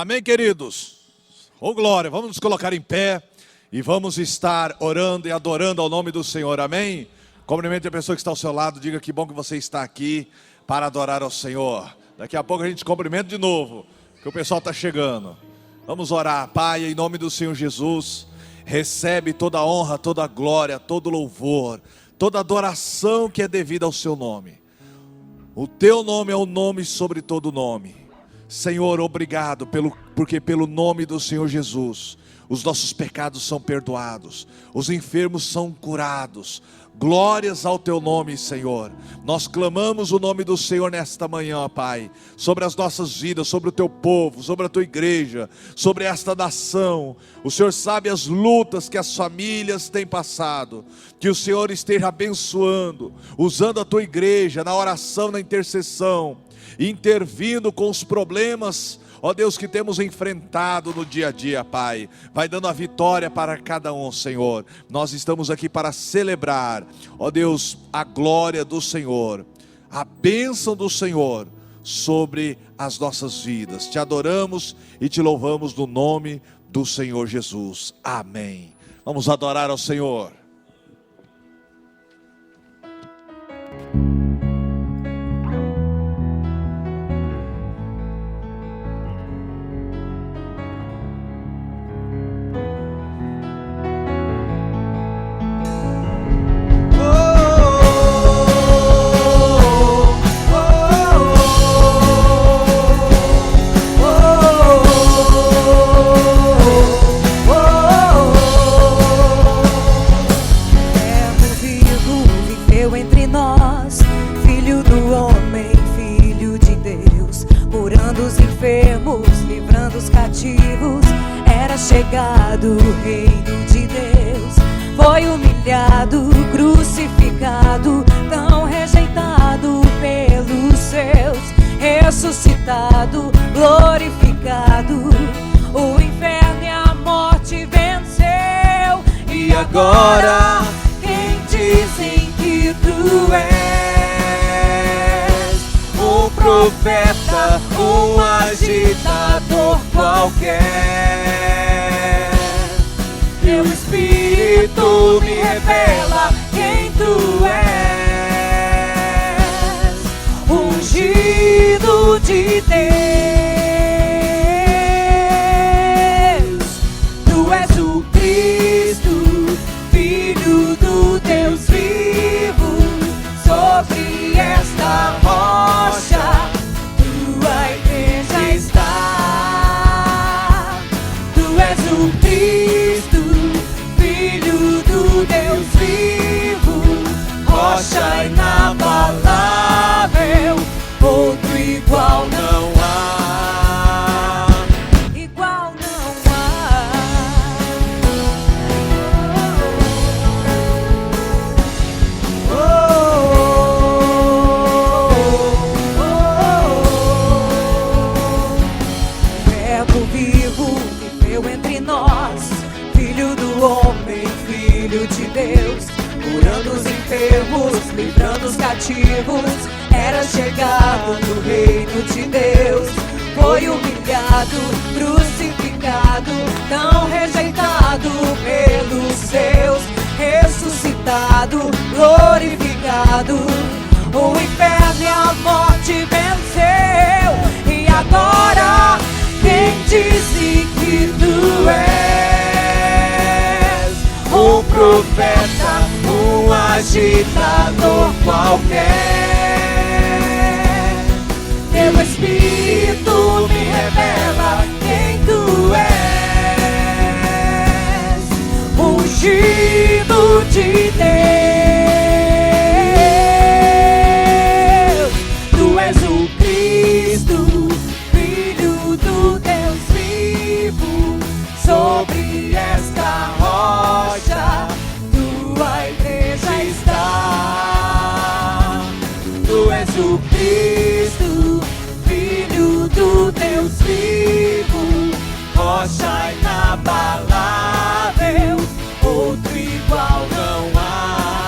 Amém, queridos? Oh, glória, vamos nos colocar em pé e vamos estar orando e adorando ao nome do Senhor, amém? Cumprimente a pessoa que está ao seu lado, diga que bom que você está aqui para adorar ao Senhor. Daqui a pouco a gente cumprimenta de novo, que o pessoal está chegando. Vamos orar. Pai, em nome do Senhor Jesus, recebe toda a honra, toda a glória, todo o louvor, toda a adoração que é devida ao seu nome. O teu nome é o nome sobre todo nome. Senhor, obrigado porque pelo nome do Senhor Jesus, os nossos pecados são perdoados, os enfermos são curados. Glórias ao teu nome, Senhor. Nós clamamos o nome do Senhor nesta manhã, Pai, sobre as nossas vidas, sobre o teu povo, sobre a tua igreja, sobre esta nação. O Senhor sabe as lutas que as famílias têm passado. Que o Senhor esteja abençoando, usando a tua igreja na oração, na intercessão, intervindo com os problemas, ó Deus, que temos enfrentado no dia a dia, Pai. Vai dando a vitória para cada um, Senhor. Nós estamos aqui para celebrar, ó Deus, a glória do Senhor, a bênção do Senhor sobre as nossas vidas. Te adoramos e te louvamos no nome do Senhor Jesus. Amém. Vamos adorar ao Senhor. Chegado o reino de Deus, foi humilhado, crucificado, tão rejeitado pelos seus, ressuscitado, glorificado, o inferno e a morte venceu. E agora, quem dizem que tu és? Um profeta, um agitador qualquer. Teu Espírito me revela quem tu és, ungido de Deus. Tu és o Cristo, Filho do Deus vivo. Sobre esta rocha tua igreja está. Tu és o Cristo, Deus vivo, rocha inabalável, outro igual não há, igual não há. Oh, oh, oh, oh. Verbo vivo viveu entre nós, Filho do homem, Filho de Deus, curando os enfermos, livrando os cativos. Era chegado no reino de Deus, foi humilhado, crucificado, tão rejeitado pelos seus, ressuscitado, glorificado, o inferno e a morte venceu. E agora, quem disse que tu és? Um profeta, um agitador qualquer. Teu Espírito me revela quem tu és, ungido de Deus. Tu és o Cristo, Filho do Deus vivo. Sobre esta rocha tua igreja está. Tu és o Cristo, Filho do Deus vivo, rocha inabalável, outro igual não há.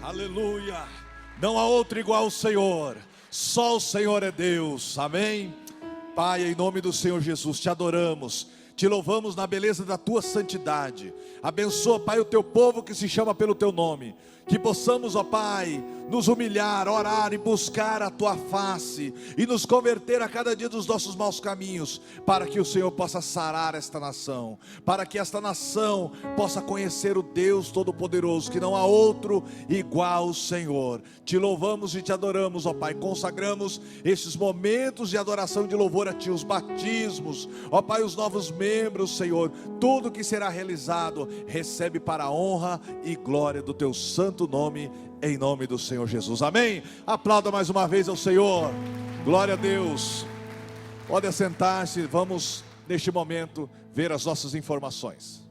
Aleluia. Não há outro igual ao Senhor. Só o Senhor é Deus. Amém. Pai, em nome do Senhor Jesus, te adoramos. Te louvamos na beleza da tua santidade. Abençoa, Pai, o teu povo que se chama pelo teu nome. Que possamos, ó Pai, nos humilhar, orar e buscar a tua face. E nos converter a cada dia dos nossos maus caminhos. Para que o Senhor possa sarar esta nação. Para que esta nação possa conhecer o Deus Todo-Poderoso. Que não há outro igual ao Senhor. Te louvamos e te adoramos, ó Pai. Consagramos estes momentos de adoração e de louvor a Ti. Os batismos, ó Pai, os novos membros, Senhor. Tudo que será realizado, recebe para a honra e glória do Teu santo nome, em nome do Senhor Jesus. Amém. Aplauda mais uma vez ao Senhor. Glória a Deus. Pode assentar-se. Vamos neste momento ver as nossas informações.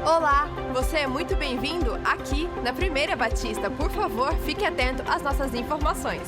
Olá, você é muito bem-vindo aqui na Primeira Batista. Por favor, fique atento às nossas informações.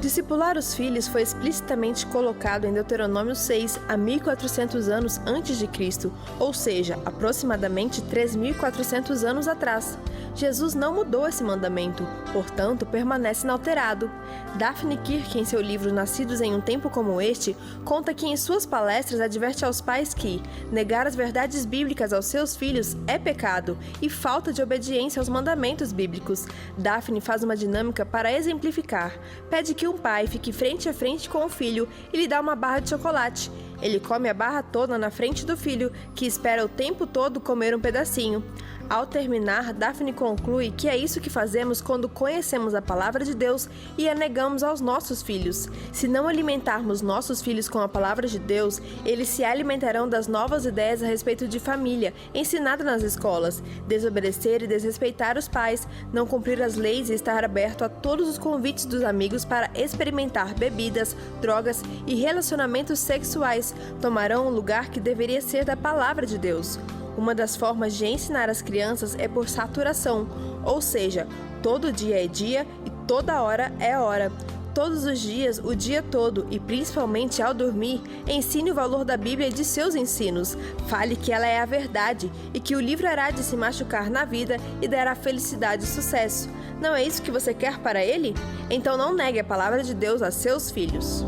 Discipular os filhos foi explicitamente colocado em Deuteronômio 6 a 1400 anos antes de Cristo, ou seja, aproximadamente 3.400 anos atrás. Jesus não mudou esse mandamento, portanto, permanece inalterado. Daphne Kirk, em seu livro Nascidos em um Tempo Como Este, conta que em suas palestras adverte aos pais que negar as verdades bíblicas aos seus filhos é pecado e falta de obediência aos mandamentos bíblicos. Daphne faz uma dinâmica para exemplificar. Pede que um pai fique frente a frente com o filho e lhe dá uma barra de chocolate. Ele come a barra toda na frente do filho, que espera o tempo todo comer um pedacinho. Ao terminar, Daphne conclui que é isso que fazemos quando conhecemos a palavra de Deus e a negamos aos nossos filhos. Se não alimentarmos nossos filhos com a palavra de Deus, eles se alimentarão das novas ideias a respeito de família, ensinada nas escolas, desobedecer e desrespeitar os pais, não cumprir as leis e estar aberto a todos os convites dos amigos para experimentar bebidas, drogas e relacionamentos sexuais, tomarão o lugar que deveria ser da palavra de Deus. Uma das formas de ensinar as crianças é por saturação, ou seja, todo dia é dia e toda hora é hora. Todos os dias, o dia todo e principalmente ao dormir, ensine o valor da Bíblia e de seus ensinos. Fale que ela é a verdade e que o livrará de se machucar na vida e dará felicidade e sucesso. Não é isso que você quer para ele? Então não negue a palavra de Deus a seus filhos.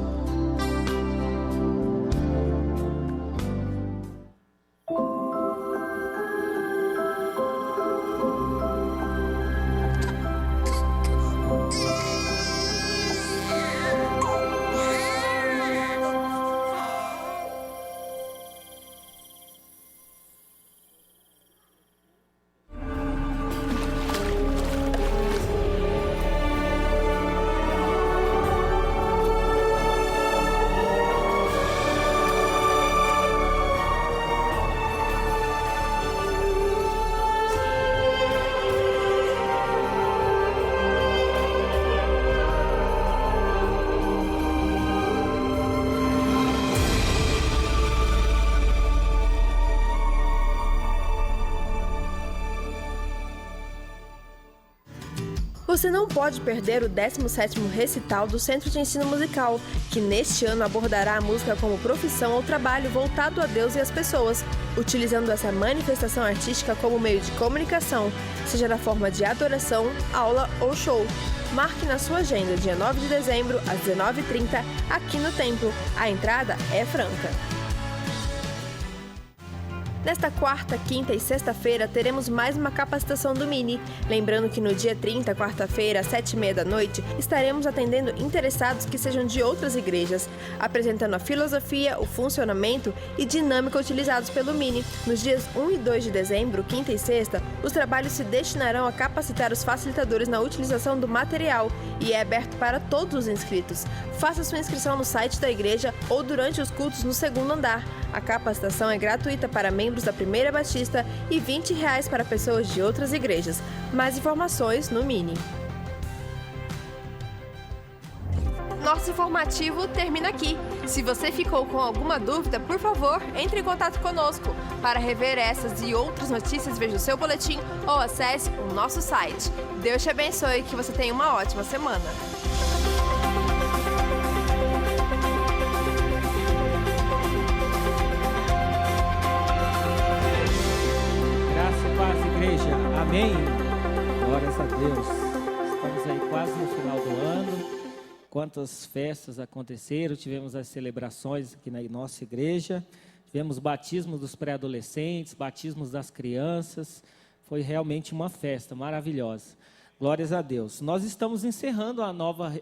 Você não pode perder o 17º recital do Centro de Ensino Musical, que neste ano abordará a música como profissão ou trabalho voltado a Deus e às pessoas, utilizando essa manifestação artística como meio de comunicação, seja na forma de adoração, aula ou show. Marque na sua agenda dia 9 de dezembro, às 19h30, aqui no Templo. A entrada é franca. Nesta quarta, quinta e sexta-feira teremos mais uma capacitação do Mini. Lembrando que no dia 30, quarta-feira, às 7h30 da noite, estaremos atendendo interessados que sejam de outras igrejas, apresentando a filosofia, o funcionamento e dinâmica utilizados pelo Mini. Nos dias 1 e 2 de dezembro, quinta e sexta, os trabalhos se destinarão a capacitar os facilitadores na utilização do material e é aberto para todos os inscritos. Faça sua inscrição no site da igreja ou durante os cultos no segundo andar. A capacitação é gratuita para membros da Primeira Batista e R$20 para pessoas de outras igrejas. Mais informações no Mini. nosso informativo termina aqui. Se você ficou com alguma dúvida, por favor, entre em contato conosco. Para rever essas e outras notícias, veja o seu boletim ou acesse o nosso site. Deus te abençoe e que você tenha uma ótima semana. Graça e paz, igreja. Amém. Glórias a Deus. Estamos aí quase no final do ano. Quantas festas aconteceram, tivemos as celebrações aqui na nossa igreja, tivemos batismo dos pré-adolescentes, batismos das crianças, foi realmente uma festa maravilhosa. Glórias a Deus. Nós estamos encerrando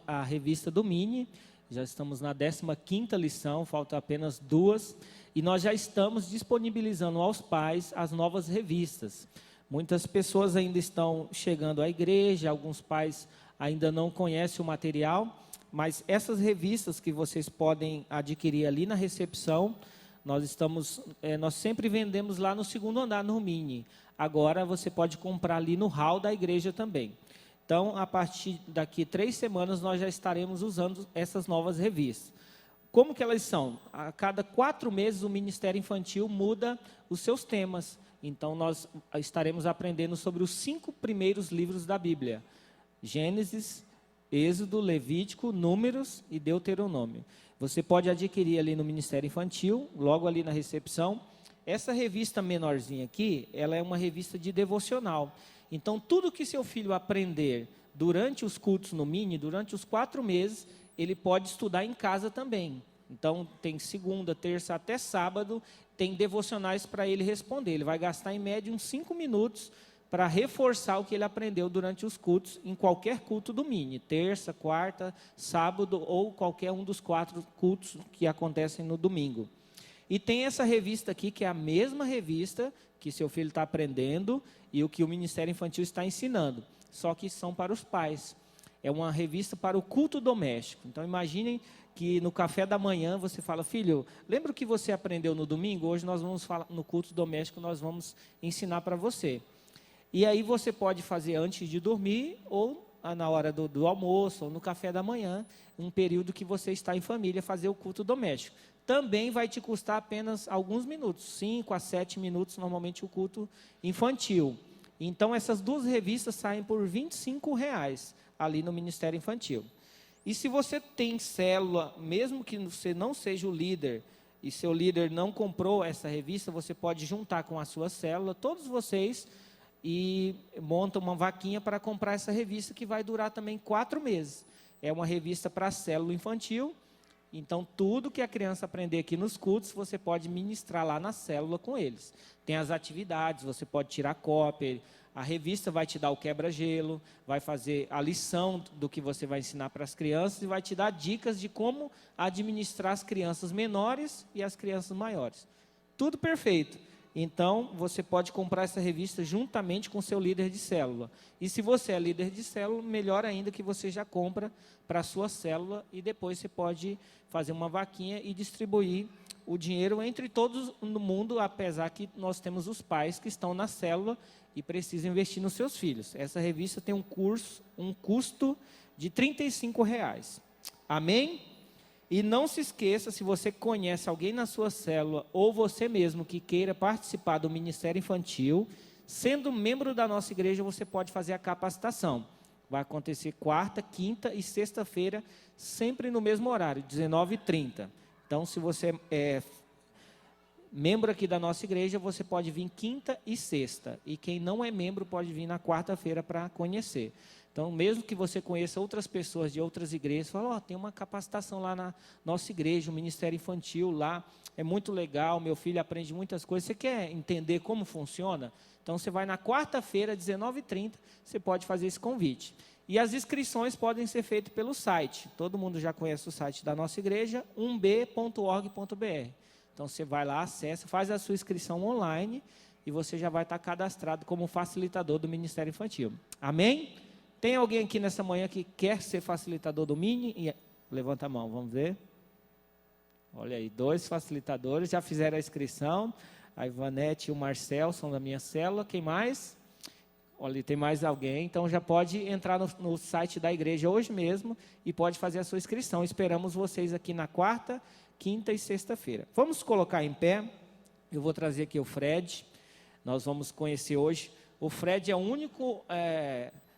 a revista do Mini, já estamos na 15ª lição, faltam apenas 2, e nós já estamos disponibilizando aos pais as novas revistas. Muitas pessoas ainda estão chegando à igreja, alguns pais ainda não conhecem o material, mas essas revistas que vocês podem adquirir ali na recepção, nós sempre vendemos lá no 2º andar, no Mini. Agora você pode comprar ali no hall da igreja também. Então, a partir daqui 3 semanas, nós já estaremos usando essas novas revistas. Como que elas são? A cada 4 meses, o Ministério Infantil muda os seus temas. Então, nós estaremos aprendendo sobre os 5 primeiros livros da Bíblia. Gênesis, Êxodo, Levítico, Números e Deuteronômio. Você pode adquirir ali no Ministério Infantil, logo ali na recepção. Essa revista menorzinha aqui, ela é uma revista de devocional. Então, tudo que seu filho aprender durante os cultos no Mini, durante os 4 meses, ele pode estudar em casa também. Então, tem segunda, terça até sábado, tem devocionais para ele responder. Ele vai gastar em média uns 5 minutos para reforçar o que ele aprendeu durante os cultos, em qualquer culto do Mini, terça, quarta, sábado ou qualquer um dos 4 cultos que acontecem no domingo. E tem essa revista aqui, que é a mesma revista que seu filho está aprendendo e o que o Ministério Infantil está ensinando, só que são para os pais. É uma revista para o culto doméstico. Então, imaginem que no café da manhã você fala: filho, lembra o que você aprendeu no domingo? Hoje nós vamos falar, no culto doméstico nós vamos ensinar para você. E aí você pode fazer antes de dormir ou na hora do almoço ou no café da manhã, um período que você está em família, fazer o culto doméstico. Também vai te custar apenas alguns minutos, 5 a 7 minutos, normalmente o culto infantil. Então essas 2 revistas saem por R$25 ali no Ministério Infantil. E se você tem célula, mesmo que você não seja o líder, e seu líder não comprou essa revista, você pode juntar com a sua célula, todos vocês, e monta uma vaquinha para comprar essa revista, que vai durar também 4 meses. É uma revista para célula infantil, então tudo que a criança aprender aqui nos cultos, você pode ministrar lá na célula com eles. Tem as atividades, você pode tirar cópia, a revista vai te dar o quebra-gelo, vai fazer a lição do que você vai ensinar para as crianças e vai te dar dicas de como administrar as crianças menores e as crianças maiores. Tudo perfeito. Então, você pode comprar essa revista juntamente com o seu líder de célula. E se você é líder de célula, melhor ainda que você já compra para a sua célula e depois você pode fazer uma vaquinha e distribuir o dinheiro entre todos no mundo, apesar que nós temos os pais que estão na célula e precisam investir nos seus filhos. Essa revista tem um custo de R$35. Amém? E não se esqueça, se você conhece alguém na sua célula ou você mesmo que queira participar do Ministério Infantil, sendo membro da nossa igreja, você pode fazer a capacitação. Vai acontecer quarta, quinta e sexta-feira, sempre no mesmo horário, 19h30. Então, se você é membro aqui da nossa igreja, você pode vir quinta e sexta. E quem não é membro pode vir na quarta-feira para conhecer. Então, mesmo que você conheça outras pessoas de outras igrejas, fala: tem uma capacitação lá na nossa igreja, um Ministério Infantil lá, é muito legal, meu filho aprende muitas coisas. Você quer entender como funciona? Então, você vai na quarta-feira, 19h30, você pode fazer esse convite. E as inscrições podem ser feitas pelo site. Todo mundo já conhece o site da nossa igreja, 1b.org.br. Então, você vai lá, acessa, faz a sua inscrição online e você já vai estar cadastrado como facilitador do Ministério Infantil. Amém? Tem alguém aqui nessa manhã que quer ser facilitador do Mini? Levanta a mão, vamos ver. Olha aí, 2 facilitadores já fizeram a inscrição. A Ivanete e o Marcel são da minha célula. Quem mais? Olha, tem mais alguém, então já pode entrar no site da igreja hoje mesmo e pode fazer a sua inscrição. Esperamos vocês aqui na quarta, quinta e sexta-feira. Vamos colocar em pé. Eu vou trazer aqui o Fred. Nós vamos conhecer hoje. O Fred é o único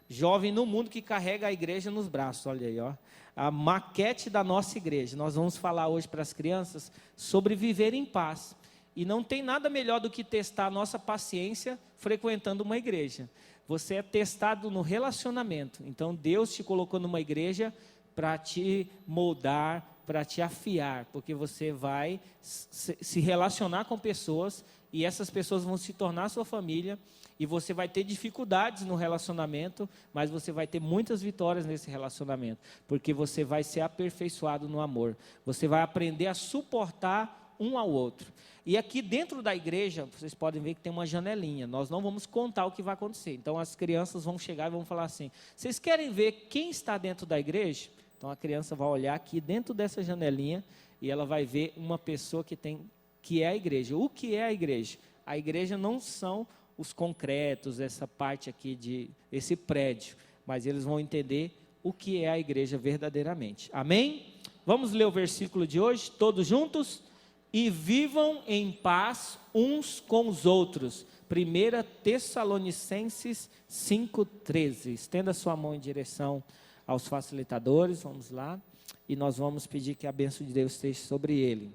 jovem no mundo que carrega a igreja nos braços. Olha aí, ó. A maquete da nossa igreja. Nós vamos falar hoje para as crianças sobre viver em paz. E não tem nada melhor do que testar a nossa paciência frequentando uma igreja. Você é testado no relacionamento. Então, Deus te colocou numa igreja para te moldar, para te afiar. Porque você vai se relacionar com pessoas e essas pessoas vão se tornar sua família. E você vai ter dificuldades no relacionamento, mas você vai ter muitas vitórias nesse relacionamento. Porque você vai ser aperfeiçoado no amor. Você vai aprender a suportar um ao outro. E aqui dentro da igreja, vocês podem ver que tem uma janelinha. Nós não vamos contar o que vai acontecer. Então as crianças vão chegar e vão falar assim: vocês querem ver quem está dentro da igreja? Então a criança vai olhar aqui dentro dessa janelinha e ela vai ver uma pessoa que é a igreja. O que é a igreja? A igreja não são os concretos, essa parte aqui esse prédio, mas eles vão entender o que é a igreja verdadeiramente. Amém? Vamos ler o versículo de hoje, todos juntos? E vivam em paz uns com os outros. 1 Tessalonicenses 5,13. Estenda sua mão em direção aos facilitadores, vamos lá. E nós vamos pedir que a bênção de Deus esteja sobre ele.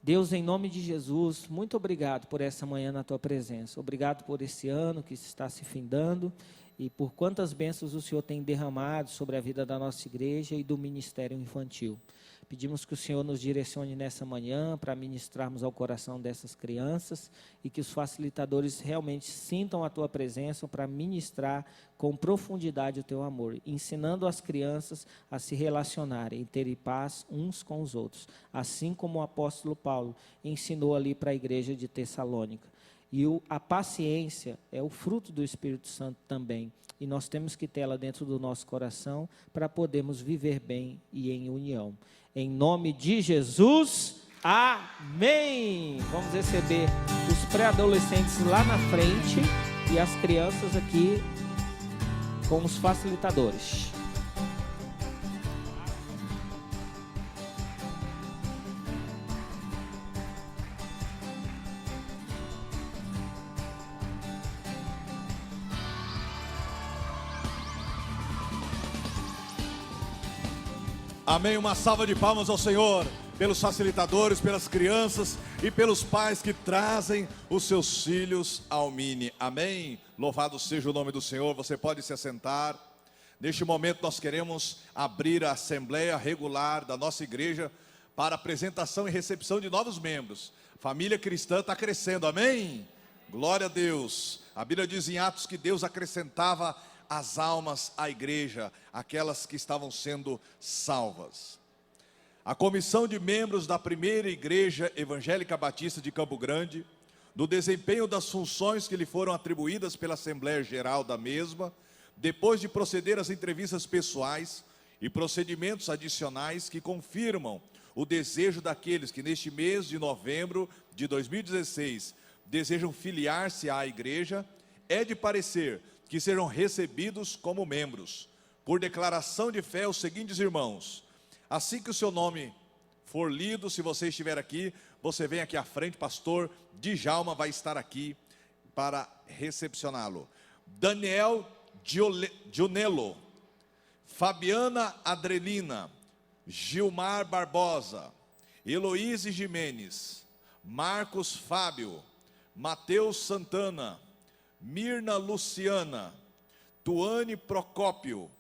Deus, em nome de Jesus, muito obrigado por essa manhã na tua presença. Obrigado por esse ano que está se findando e por quantas bênçãos o Senhor tem derramado sobre a vida da nossa igreja e do ministério infantil. Pedimos que o Senhor nos direcione nessa manhã para ministrarmos ao coração dessas crianças e que os facilitadores realmente sintam a tua presença para ministrar com profundidade o teu amor, ensinando as crianças a se relacionarem e terem paz uns com os outros, assim como o apóstolo Paulo ensinou ali para a igreja de Tessalônica. E a paciência é o fruto do Espírito Santo também. E nós temos que tê-la dentro do nosso coração para podermos viver bem e em união. Em nome de Jesus, amém! Vamos receber os pré-adolescentes lá na frente e as crianças aqui com os facilitadores. Amém, uma salva de palmas ao Senhor, pelos facilitadores, pelas crianças e pelos pais que trazem os seus filhos ao Mini. Amém, louvado seja o nome do Senhor. Você pode se assentar. Neste momento nós queremos abrir a assembleia regular da nossa igreja para apresentação e recepção de novos membros. Família cristã está crescendo, amém? Glória a Deus. A Bíblia diz em Atos que Deus acrescentava as almas à igreja, aquelas que estavam sendo salvas. A comissão de membros da primeira igreja evangélica batista de Campo Grande, no desempenho das funções que lhe foram atribuídas pela Assembleia Geral da mesma, depois de proceder às entrevistas pessoais e procedimentos adicionais que confirmam o desejo daqueles que neste mês de novembro de 2016 desejam filiar-se à igreja, é de parecer que serão recebidos como membros. Por declaração de fé, os seguintes irmãos: assim que o seu nome for lido, se você estiver aqui, você vem aqui à frente, pastor Djalma vai estar aqui para recepcioná-lo. Daniel Dionelo, Fabiana Adrelina, Gilmar Barbosa, Heloíse Jimenez, Marcos Fábio, Mateus Santana, Mirna Luciana, Tuane Procópio,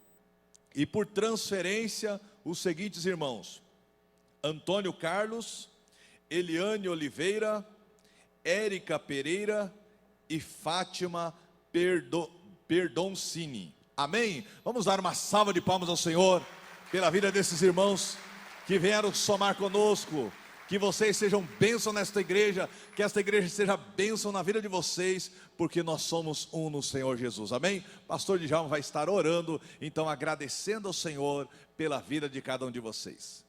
e por transferência os seguintes irmãos: Antônio Carlos, Eliane Oliveira, Érica Pereira e Fátima Perdoncini. Amém? Vamos dar uma salva de palmas ao Senhor pela vida desses irmãos que vieram somar conosco. Que vocês sejam bênção nesta igreja, que esta igreja seja bênção na vida de vocês, porque nós somos um no Senhor Jesus, amém? Pastor Djalma vai estar orando, então agradecendo ao Senhor pela vida de cada um de vocês.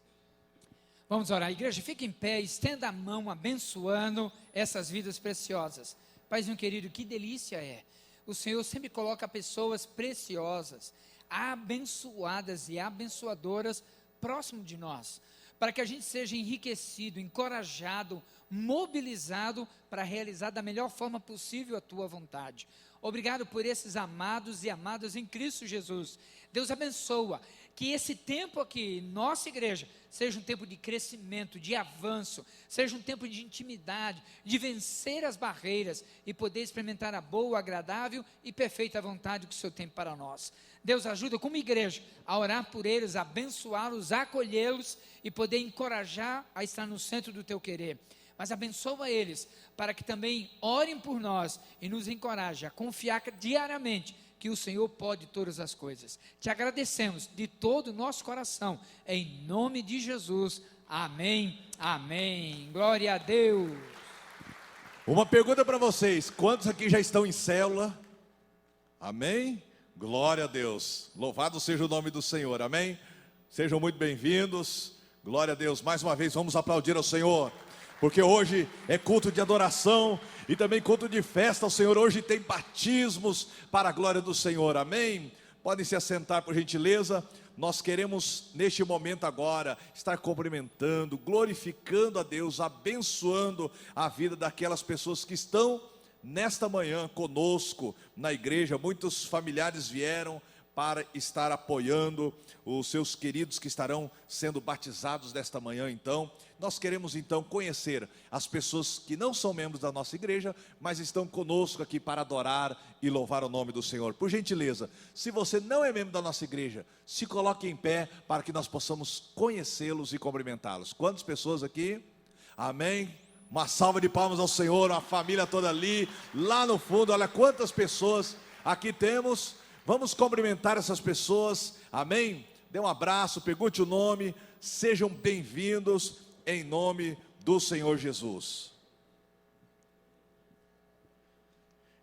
Vamos orar, igreja, fique em pé, estenda a mão abençoando essas vidas preciosas. Paizinho querido, que delícia é o Senhor sempre coloca pessoas preciosas, abençoadas e abençoadoras próximo de nós, para que a gente seja enriquecido, encorajado, mobilizado para realizar da melhor forma possível a tua vontade. Obrigado por esses amados e amadas em Cristo Jesus. Deus abençoa, que esse tempo aqui, nossa igreja, seja um tempo de crescimento, de avanço, seja um tempo de intimidade, de vencer as barreiras e poder experimentar a boa, agradável e perfeita vontade que o Senhor tem para nós. Deus ajuda como igreja a orar por eles, a abençoá-los, a acolhê-los e poder encorajar a estar no centro do teu querer. Mas abençoa eles, para que também orem por nós e nos encorajem a confiar diariamente que o Senhor pode todas as coisas. Te agradecemos de todo o nosso coração, em nome de Jesus. Amém, amém. Glória a Deus. Uma pergunta para vocês: quantos aqui já estão em célula? Amém? Glória a Deus, louvado seja o nome do Senhor, amém? Sejam muito bem-vindos, glória a Deus. Mais uma vez vamos aplaudir ao Senhor, porque hoje é culto de adoração e também culto de festa ao Senhor. Hoje tem batismos para a glória do Senhor, amém? Podem se assentar por gentileza. Nós queremos neste momento agora estar cumprimentando, glorificando a Deus, abençoando a vida daquelas pessoas que estão nesta manhã conosco na igreja. Muitos familiares vieram para estar apoiando os seus queridos que estarão sendo batizados nesta manhã. Então, nós queremos então conhecer as pessoas que não são membros da nossa igreja, mas estão conosco aqui para adorar e louvar o nome do Senhor. Por gentileza, se você não é membro da nossa igreja, se coloque em pé para que nós possamos conhecê-los e cumprimentá-los. Quantas pessoas aqui? Amém? Uma salva de palmas ao Senhor, a família toda ali, lá no fundo, olha quantas pessoas aqui temos. Vamos cumprimentar essas pessoas, amém? Dê um abraço, pergunte o nome, sejam bem-vindos em nome do Senhor Jesus.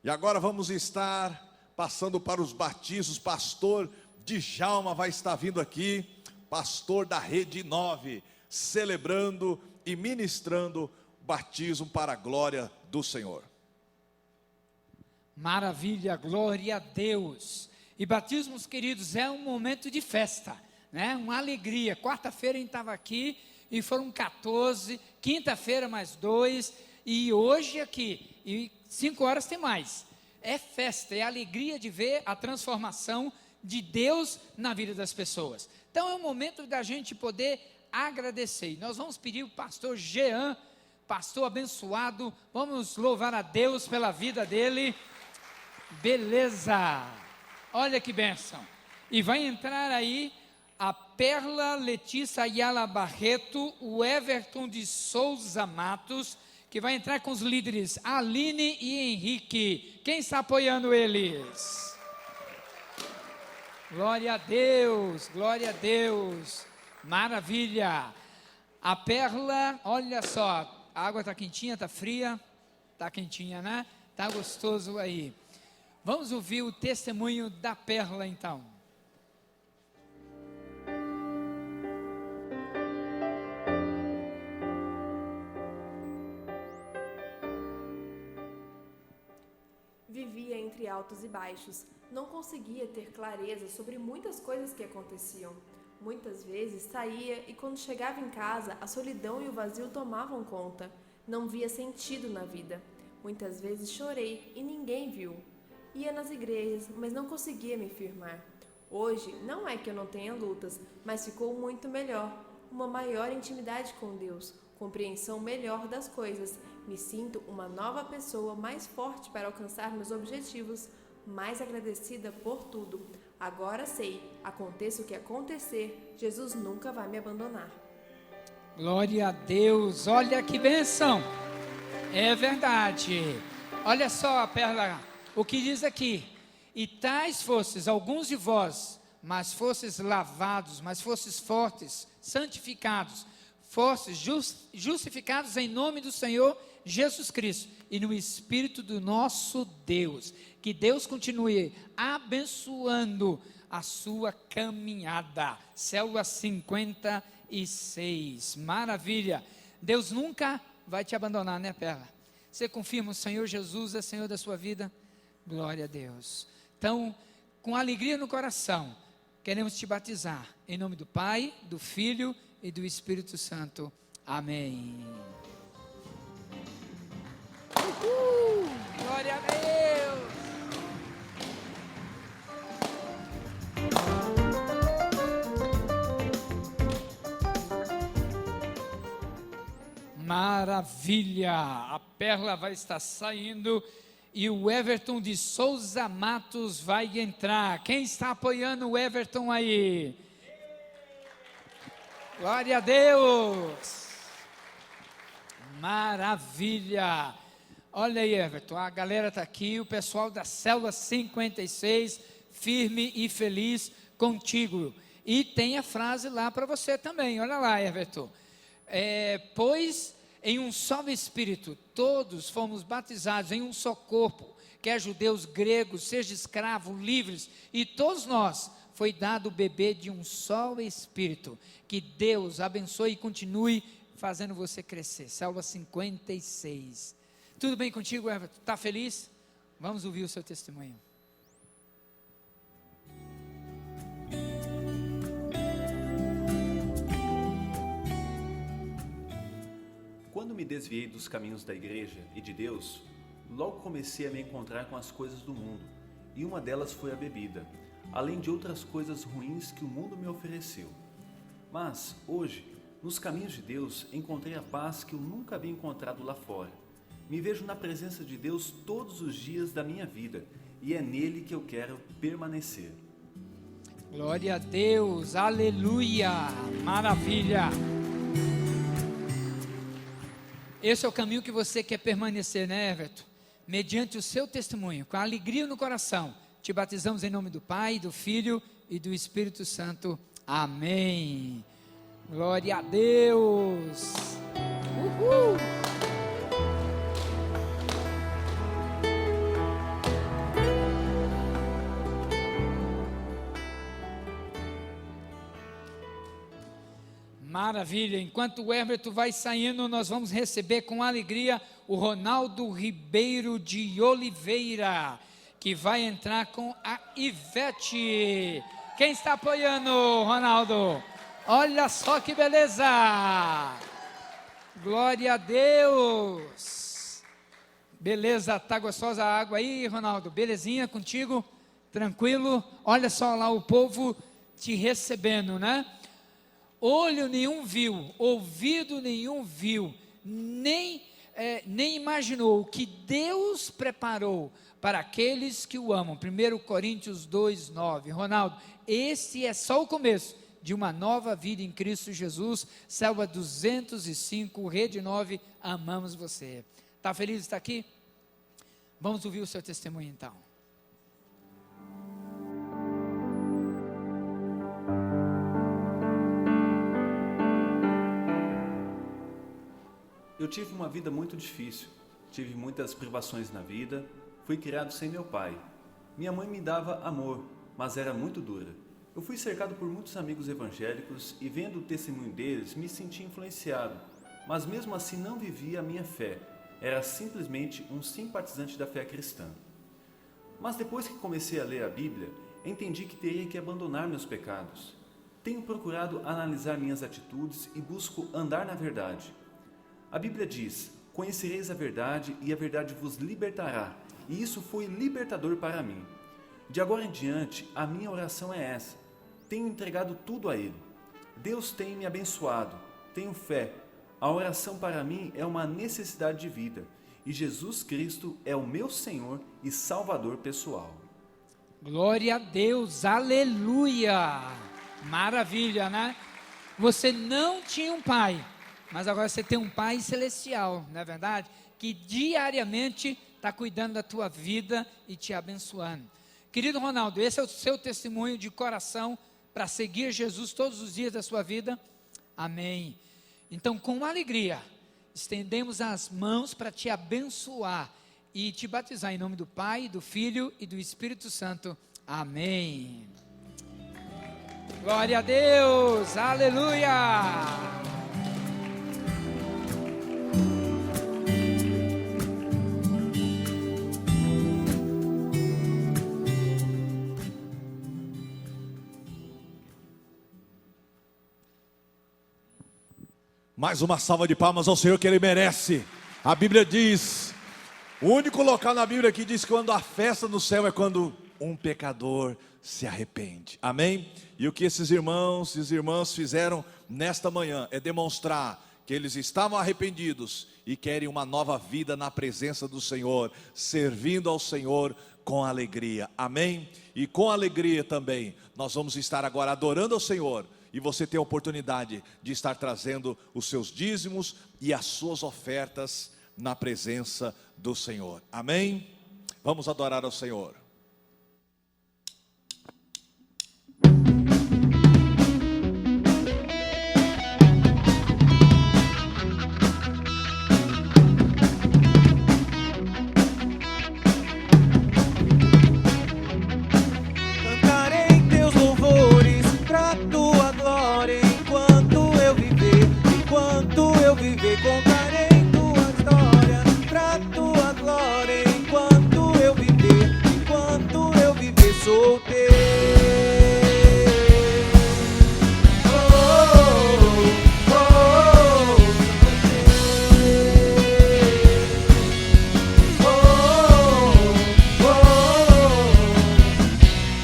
E agora vamos estar passando para os batismos. Pastor Djalma vai estar vindo aqui, pastor da Rede 9, celebrando e ministrando batismo para a glória do Senhor. Maravilha, glória a Deus. E batismos, queridos, é um momento de festa, né? Uma alegria. Quarta-feira a gente estava aqui e foram 14, quinta-feira mais 2 e hoje aqui, e 5 horas tem mais. É festa, é alegria de ver a transformação de Deus na vida das pessoas. Então é um momento da gente poder agradecer. E nós vamos pedir o pastor Jean, pastor abençoado, vamos louvar a Deus pela vida dele. Beleza, olha que bênção. E vai entrar aí a Perla Letícia Ayala Barreto, o Everton de Souza Matos, que vai entrar com os líderes Aline e Henrique. Quem está apoiando eles? Glória a Deus, glória a Deus, maravilha. A Perla, olha só, a água está quentinha, está fria? Está quentinha, né? Está gostoso aí. Vamos ouvir o testemunho da Perla então. Vivia entre altos e baixos, não conseguia ter clareza sobre muitas coisas que aconteciam. Muitas vezes saía e quando chegava em casa, a solidão e o vazio tomavam conta. Não via sentido na vida. Muitas vezes chorei e ninguém viu. Ia nas igrejas, mas não conseguia me firmar. Hoje, não é que eu não tenha lutas, mas ficou muito melhor. Uma maior intimidade com Deus, compreensão melhor das coisas. Me sinto uma nova pessoa, mais forte para alcançar meus objetivos, mais agradecida por tudo. Agora sei, aconteça o que acontecer, Jesus nunca vai me abandonar. Glória a Deus, olha que bênção. É verdade. Olha só, Perla, o que diz aqui: e tais fostes alguns de vós, mas fostes lavados, mas fostes fortes, santificados, fostes justificados em nome do Senhor Jesus Cristo e no Espírito do nosso Deus. Que Deus continue abençoando a sua caminhada. Célula 56, maravilha. Deus nunca vai te abandonar, né, Perla? Você confirma, o Senhor Jesus é Senhor da sua vida? Glória a Deus. Então, com alegria no coração, queremos te batizar. Em nome do Pai, do Filho e do Espírito Santo. Amém. Glória a Deus. Maravilha! A Perla vai estar saindo e o Everton de Souza Matos vai entrar. Quem está apoiando o Everton aí? Glória a Deus! Maravilha! Olha aí, Everton, a galera está aqui, o pessoal da Célula 56, firme e feliz contigo. E tem a frase lá para você também, olha lá, Everton. Pois em um só Espírito, todos fomos batizados em um só corpo, quer judeus, gregos, seja escravos, livres, e todos nós foi dado beber de um só Espírito. Que Deus abençoe e continue fazendo você crescer. Célula 56. Tudo bem contigo, Everton? Está feliz? Vamos ouvir o seu testemunho. Quando me desviei dos caminhos da igreja e de Deus, logo comecei a me encontrar com as coisas do mundo, e uma delas foi a bebida, além de outras coisas ruins que o mundo me ofereceu. Mas, hoje, nos caminhos de Deus, encontrei a paz que eu nunca havia encontrado lá fora. Me vejo na presença de Deus todos os dias da minha vida, e é nele que eu quero permanecer. Glória a Deus, aleluia, maravilha. Esse é o caminho que você quer permanecer, né, Everton? Mediante o seu testemunho, com alegria no coração, te batizamos em nome do Pai, do Filho e do Espírito Santo. Amém. Glória a Deus. Uhul. Maravilha, enquanto o Everton vai saindo, nós vamos receber com alegria o Ronaldo Ribeiro de Oliveira, que vai entrar com a Ivete. Quem está apoiando, Ronaldo? Olha só que beleza! Glória a Deus! Beleza, tá gostosa a água aí, Ronaldo? Belezinha contigo? Tranquilo? Olha só lá o povo te recebendo, né? Olho nenhum viu, ouvido nenhum viu, nem imaginou o que Deus preparou para aqueles que o amam. 1 Coríntios 2:9. Ronaldo, esse é só o começo de uma nova vida em Cristo Jesus. Célula 205, Rede 9, amamos você. Está feliz de estar aqui? Vamos ouvir o seu testemunho então. Eu tive uma vida muito difícil, tive muitas privações na vida, fui criado sem meu pai. Minha mãe me dava amor, mas era muito dura. Eu fui cercado por muitos amigos evangélicos e vendo o testemunho deles me senti influenciado, mas mesmo assim não vivia a minha fé, era simplesmente um simpatizante da fé cristã. Mas depois que comecei a ler a Bíblia, entendi que teria que abandonar meus pecados. Tenho procurado analisar minhas atitudes e busco andar na verdade. A Bíblia diz: conhecereis a verdade e a verdade vos libertará, e isso foi libertador para mim. De agora em diante, a minha oração é essa: tenho entregado tudo a Ele. Deus tem me abençoado, tenho fé. A oração para mim é uma necessidade de vida, e Jesus Cristo é o meu Senhor e Salvador pessoal. Glória a Deus, aleluia, maravilha, né? Você não tinha um pai, mas agora você tem um Pai celestial, não é verdade? Que diariamente está cuidando da tua vida e te abençoando. Querido Ronaldo, esse é o seu testemunho de coração para seguir Jesus todos os dias da sua vida? Amém. Então, com alegria, estendemos as mãos para te abençoar e te batizar em nome do Pai, do Filho e do Espírito Santo. Amém. Glória a Deus, aleluia. Mais uma salva de palmas ao Senhor, que Ele merece. A Bíblia diz, o único local na Bíblia que diz que quando a festa no céu é quando um pecador se arrepende. Amém? E o que esses irmãos e irmãs fizeram nesta manhã é demonstrar que eles estavam arrependidos e querem uma nova vida na presença do Senhor, servindo ao Senhor com alegria. Amém? E com alegria também nós vamos estar agora adorando ao Senhor. E você tem a oportunidade de estar trazendo os seus dízimos e as suas ofertas na presença do Senhor. Amém? Vamos adorar ao Senhor. Cantarei teus louvores pra tua glória enquanto eu viver, contarei tua história pra tua glória enquanto eu viver, sou teu.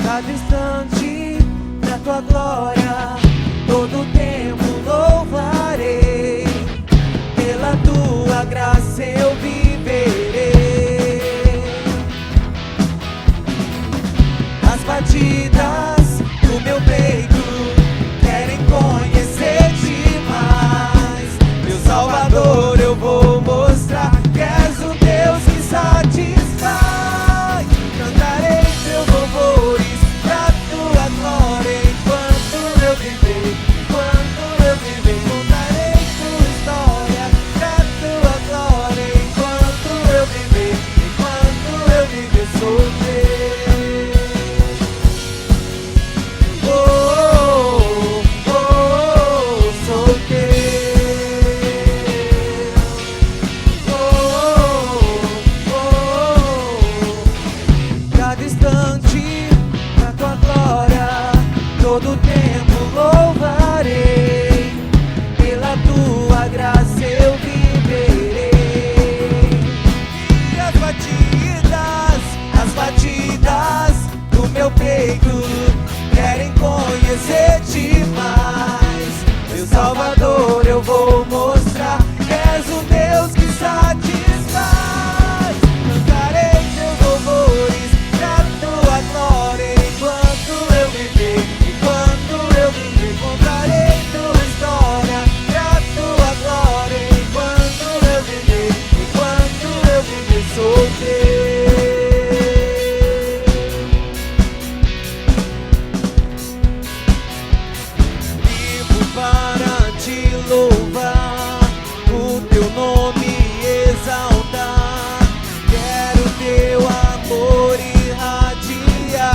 Tá distante da tua glória, todo tempo louvarei, pela tua graça eu viverei. As batidas do meu peito querem conhecer-te mais, meu Salvador, eu vou mostrar que és o Deus que satisfaz. Cantarei teus louvores pra tua glória enquanto eu viver, contarei tua história pra tua glória enquanto eu viver, sou teu. Sou teu. Tá distante da tua glória, todo tempo louvarei, pela tua graça eu viverei. E as batidas do meu peito querem conhecer-te mais, meu Salvador, eu vou mostrar que és o Deus que satisfaz. Cantarei teus louvores pra tua glória enquanto eu viver, contarei tua história pra tua glória enquanto eu viver, sou teu. Vivo para te louvar, o teu nome exaltar, quero teu amor irradiar.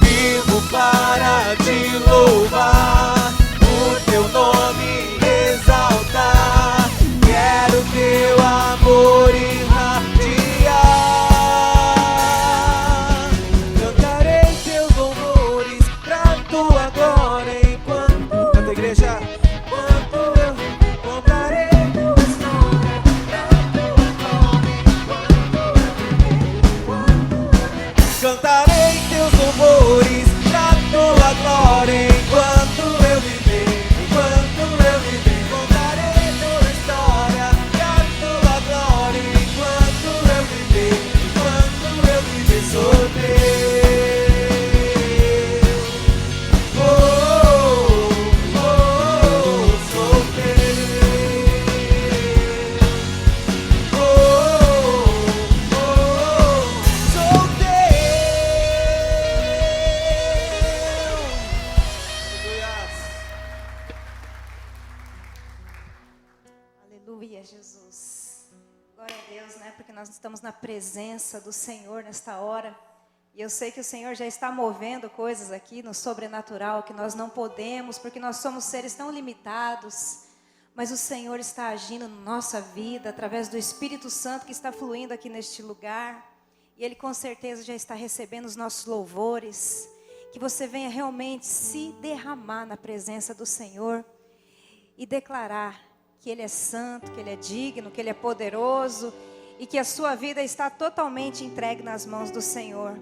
Vivo para te louvar, o teu nome exaltar, quero teu amor irradiar. Cantarei teus louvores pra tua glória enquanto canta a igreja, enquanto eu contarei tua história pra tua glória enquanto eu viver, cantarei teus louvores pra tua glória enquanto eu viver, contarei tua história pra tua glória enquanto eu viver, sou teu. Sou teu. Sou teu. Aleluia, Jesus. Glória a Deus, né? Porque nós estamos na presença do Senhor nesta hora. E eu sei que o Senhor já está movendo coisas aqui no sobrenatural que nós não podemos, porque nós somos seres tão limitados. Mas o Senhor está agindo na nossa vida através do Espírito Santo que está fluindo aqui neste lugar. E Ele com certeza já está recebendo os nossos louvores. que você venha realmente se derramar na presença do Senhor e declarar que Ele é santo, que Ele é digno, que Ele é poderoso e que a sua vida está totalmente entregue nas mãos do Senhor.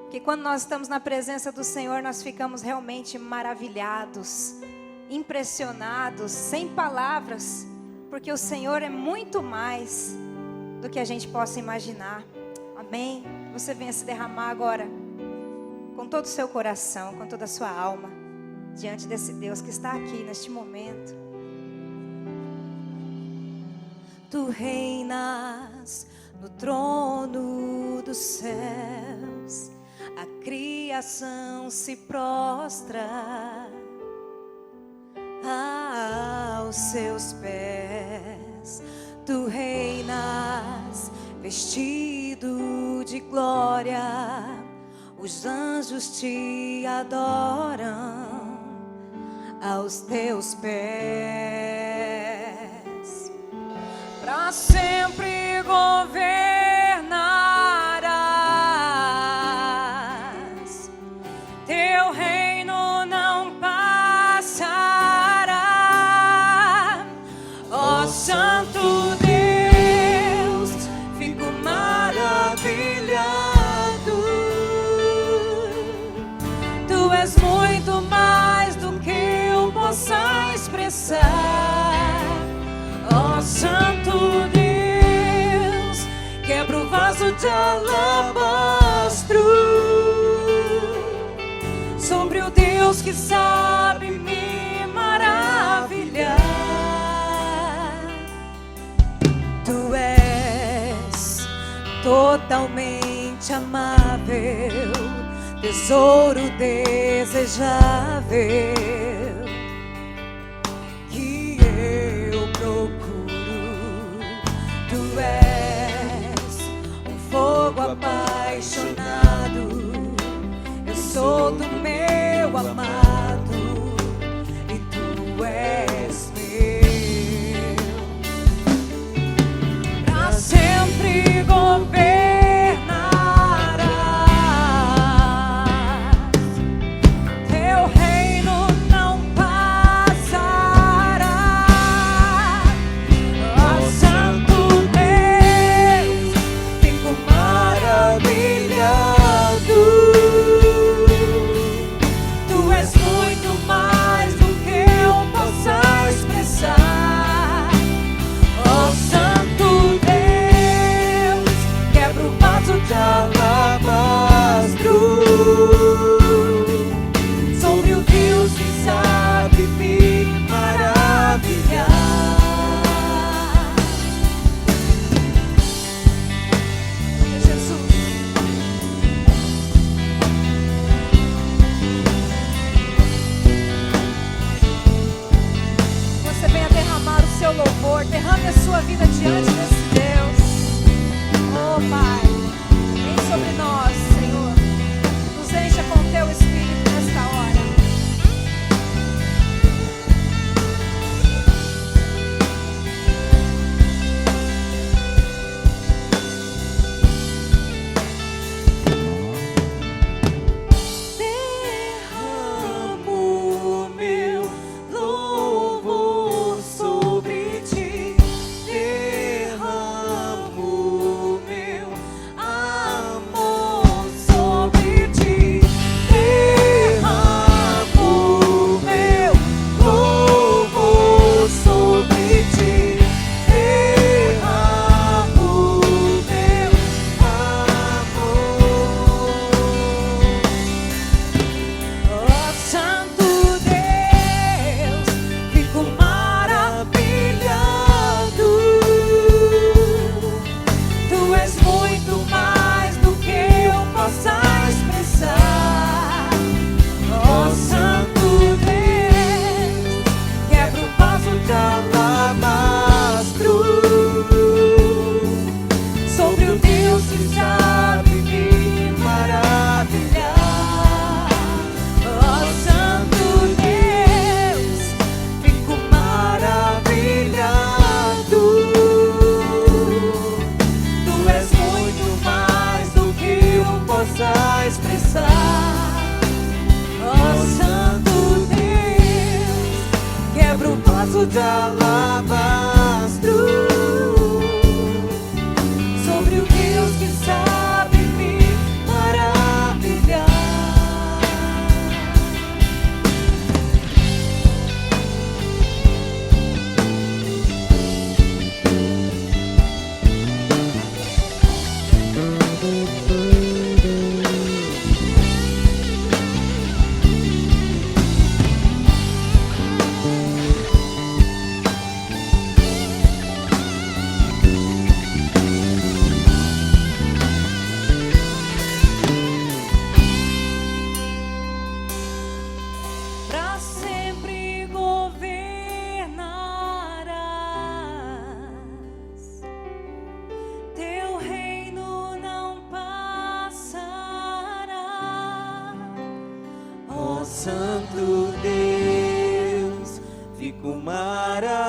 Porque quando nós estamos na presença do Senhor, nós ficamos realmente maravilhados, impressionados, sem palavras, porque o Senhor é muito mais do que a gente possa imaginar. Amém? Você venha se derramar agora com todo o seu coração, com toda a sua alma, diante desse Deus que está aqui neste momento. Tu reinas no trono dos céus, a criação se prostra aos seus pés. Tu reinas vestido de glória, os anjos te adoram aos teus pés. Para sempre governarás, teu reino não passará. Ó Santo Deus, fico maravilhado. Tu és muito mais do que eu possa expressar. Ó Santo Deus, quebra o vaso de alabastro sobre o Deus que sabe me maravilhar. Tu és totalmente amável, tesouro desejável que eu procuro. Tu és um fogo apaixonado, eu sou do meu amado e tu és meu. Pra sempre governarás, teu reino não passará. Ó Santo Deus, fico maravilhado. Tu és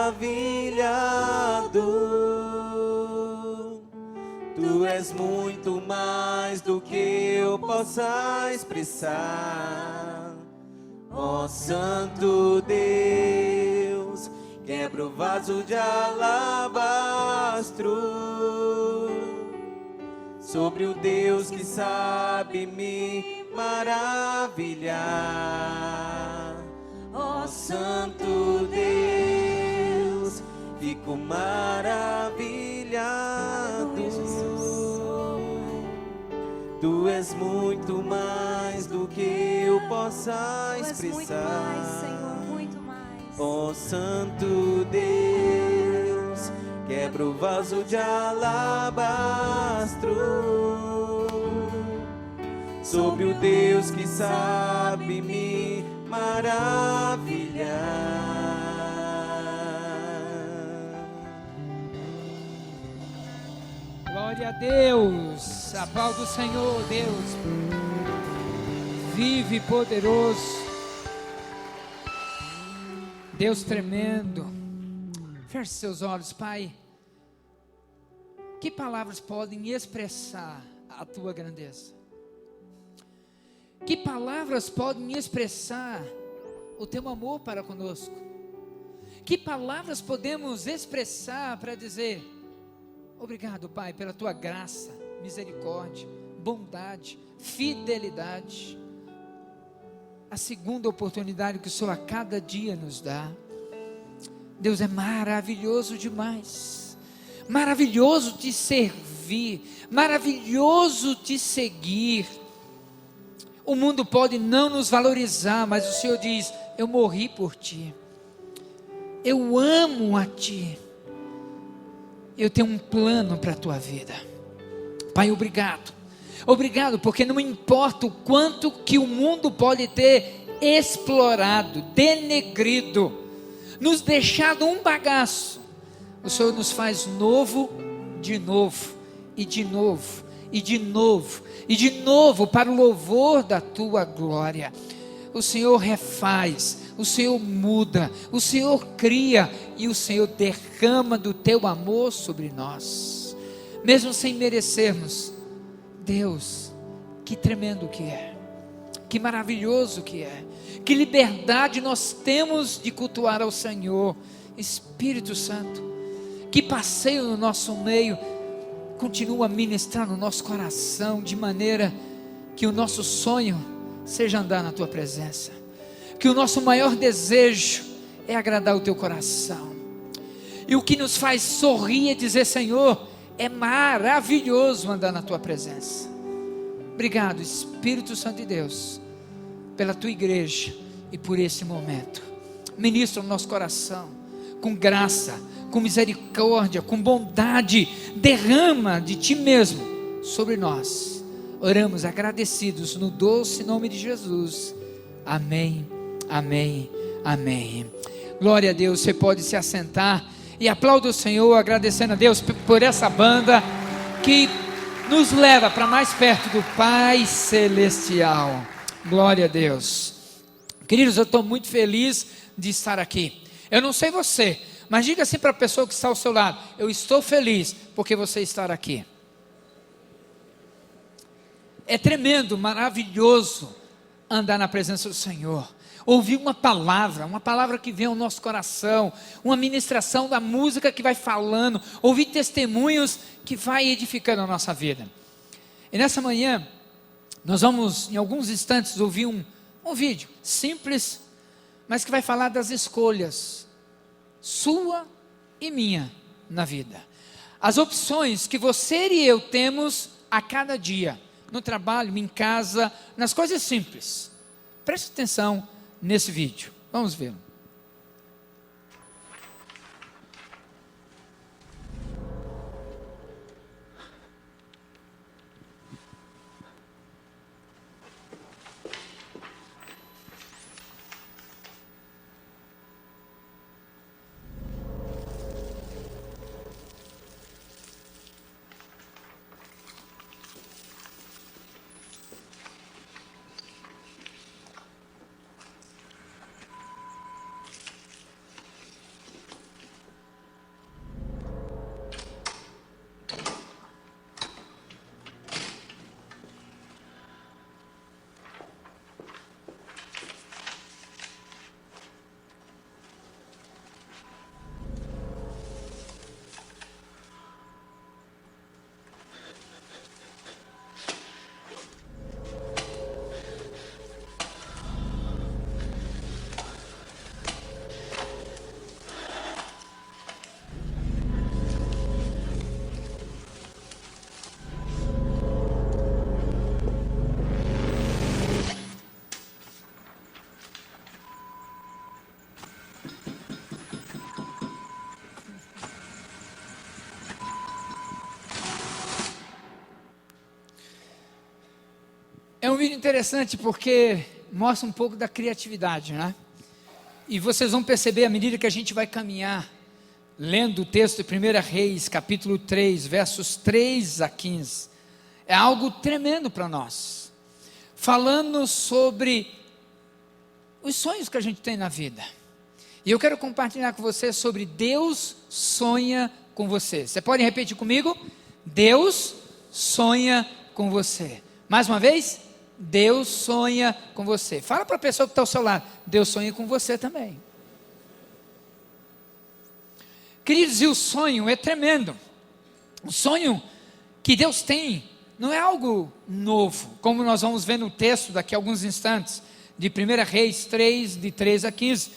maravilhado. Tu és muito mais do que eu possa expressar. Ó Santo Deus, quebra o vaso de alabastro sobre o Deus que sabe me maravilhar. Ó Santo Deus, fico maravilhado. Tu és muito mais do que eu possa expressar. Muito mais, Senhor, muito mais. Ó Santo Deus, quebra o vaso de alabastro sobre o Deus que sabe me maravilhar. Glória a Deus. Aplauda o Senhor, Deus. Vive poderoso. Deus tremendo. Feche seus olhos, Pai. Que palavras podem expressar a tua grandeza? Que palavras podem expressar o teu amor para conosco? Que palavras podemos expressar para dizer: obrigado, Pai, pela tua graça, misericórdia, bondade, fidelidade. A segunda oportunidade que o Senhor a cada dia nos dá. Deus, é maravilhoso demais. Maravilhoso te servir, maravilhoso te seguir. O mundo pode não nos valorizar, mas o Senhor diz: eu morri por ti, eu amo a ti, eu tenho um plano para a tua vida. Pai, obrigado. Obrigado, porque não importa o quanto que o mundo pode ter explorado, denegrido, nos deixado um bagaço, o Senhor nos faz novo, de novo, e de novo, e de novo, e de novo, para o louvor da tua glória. O Senhor refaz, o Senhor muda, o Senhor cria, e o Senhor derrama do teu amor sobre nós, mesmo sem merecermos. Deus, que tremendo que é, que maravilhoso que é, que liberdade nós temos de cultuar ao Senhor. Espírito Santo, que passeio no nosso meio, continua a ministrar no nosso coração, de maneira que o nosso sonho seja andar na tua presença, que o nosso maior desejo é agradar o teu coração, e o que nos faz sorrir é dizer: Senhor, é maravilhoso andar na tua presença. Obrigado, Espírito Santo de Deus, pela tua igreja e por esse momento. Ministra no nosso coração, com graça, com misericórdia, com bondade. Derrama de ti mesmo sobre nós. Oramos agradecidos no doce nome de Jesus. Amém, amém, amém. Glória a Deus. Você pode se assentar e aplauda o Senhor, agradecendo a Deus por essa banda que nos leva para mais perto do Pai Celestial. Glória a Deus. Queridos, eu estou muito feliz de estar aqui. Eu não sei você, mas diga assim para a pessoa que está ao seu lado: eu estou feliz porque você está aqui. É tremendo, maravilhoso andar na presença do Senhor, ouvir uma palavra que vem ao nosso coração, uma ministração da música que vai falando, ouvir testemunhos que vai edificando a nossa vida. E nessa manhã, nós vamos em alguns instantes ouvir um vídeo simples, mas que vai falar das escolhas, sua e minha, na vida. As opções que você e eu temos a cada dia, no trabalho, em casa, nas coisas simples. Preste atenção nesse vídeo, vamos vê-lo. um vídeo interessante porque mostra um pouco da criatividade, né? E vocês vão perceber à medida que a gente vai caminhar, lendo o texto de 1 Reis, capítulo 3, versos 3 a 15. É algo tremendo para nós. Falando sobre os sonhos que a gente tem na vida. E eu quero compartilhar com você sobre Deus sonha com você. Você pode repetir comigo? Deus sonha com você. Mais uma vez, Deus sonha com você. Fala para a pessoa que está ao seu lado, Deus sonha com você também. Queridos, e o sonho é tremendo. O sonho que Deus tem não é algo novo, como nós vamos ver no texto daqui a alguns instantes, de 1 Reis 3, de 3 a 15.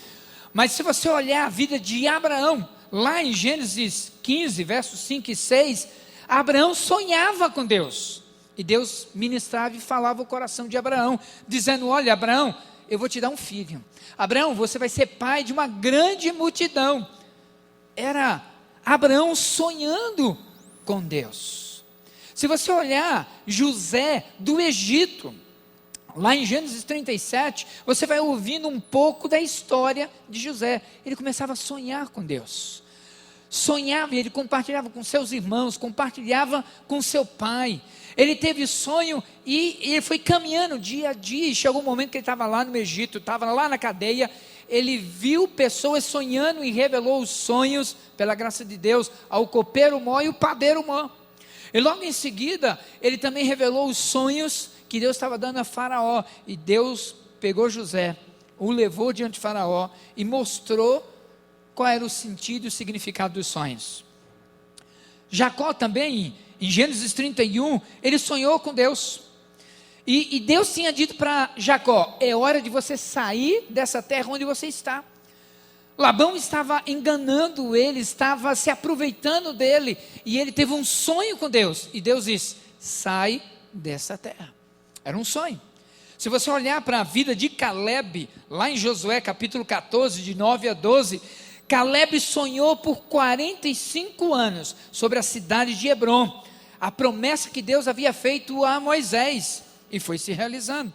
Mas se você olhar a vida de Abraão, lá em Gênesis 15, versos 5 e 6, Abraão sonhava com Deus. E Deus ministrava e falava o coração de Abraão, dizendo: olha, Abraão, eu vou te dar um filho. Abraão, você vai ser pai de uma grande multidão. Era Abraão sonhando com Deus. Se você olhar José do Egito, lá em Gênesis 37, você vai ouvindo um pouco da história de José. Ele começava a sonhar com Deus. Sonhava e ele compartilhava com seus irmãos, compartilhava com seu pai. Ele teve sonho e ele foi caminhando dia a dia. E chegou um momento que ele estava lá no Egito, estava lá na cadeia. Ele viu pessoas sonhando e revelou os sonhos, pela graça de Deus, ao copeiro mó e o padeiro mó. E logo em seguida, ele também revelou os sonhos que Deus estava dando a Faraó. E Deus pegou José, o levou diante de Faraó e mostrou qual era o sentido e o significado dos sonhos. Jacó também, em Gênesis 31, ele sonhou com Deus. E Deus tinha dito para Jacó: é hora de você sair dessa terra onde você está. Labão estava enganando ele, estava se aproveitando dele. E ele teve um sonho com Deus. E Deus disse: sai dessa terra. Era um sonho. Se você olhar para a vida de Caleb, lá em Josué capítulo 14, de 9 a 12, Caleb sonhou por 45 anos sobre a cidade de Hebrom, a promessa que Deus havia feito a Moisés, e foi se realizando.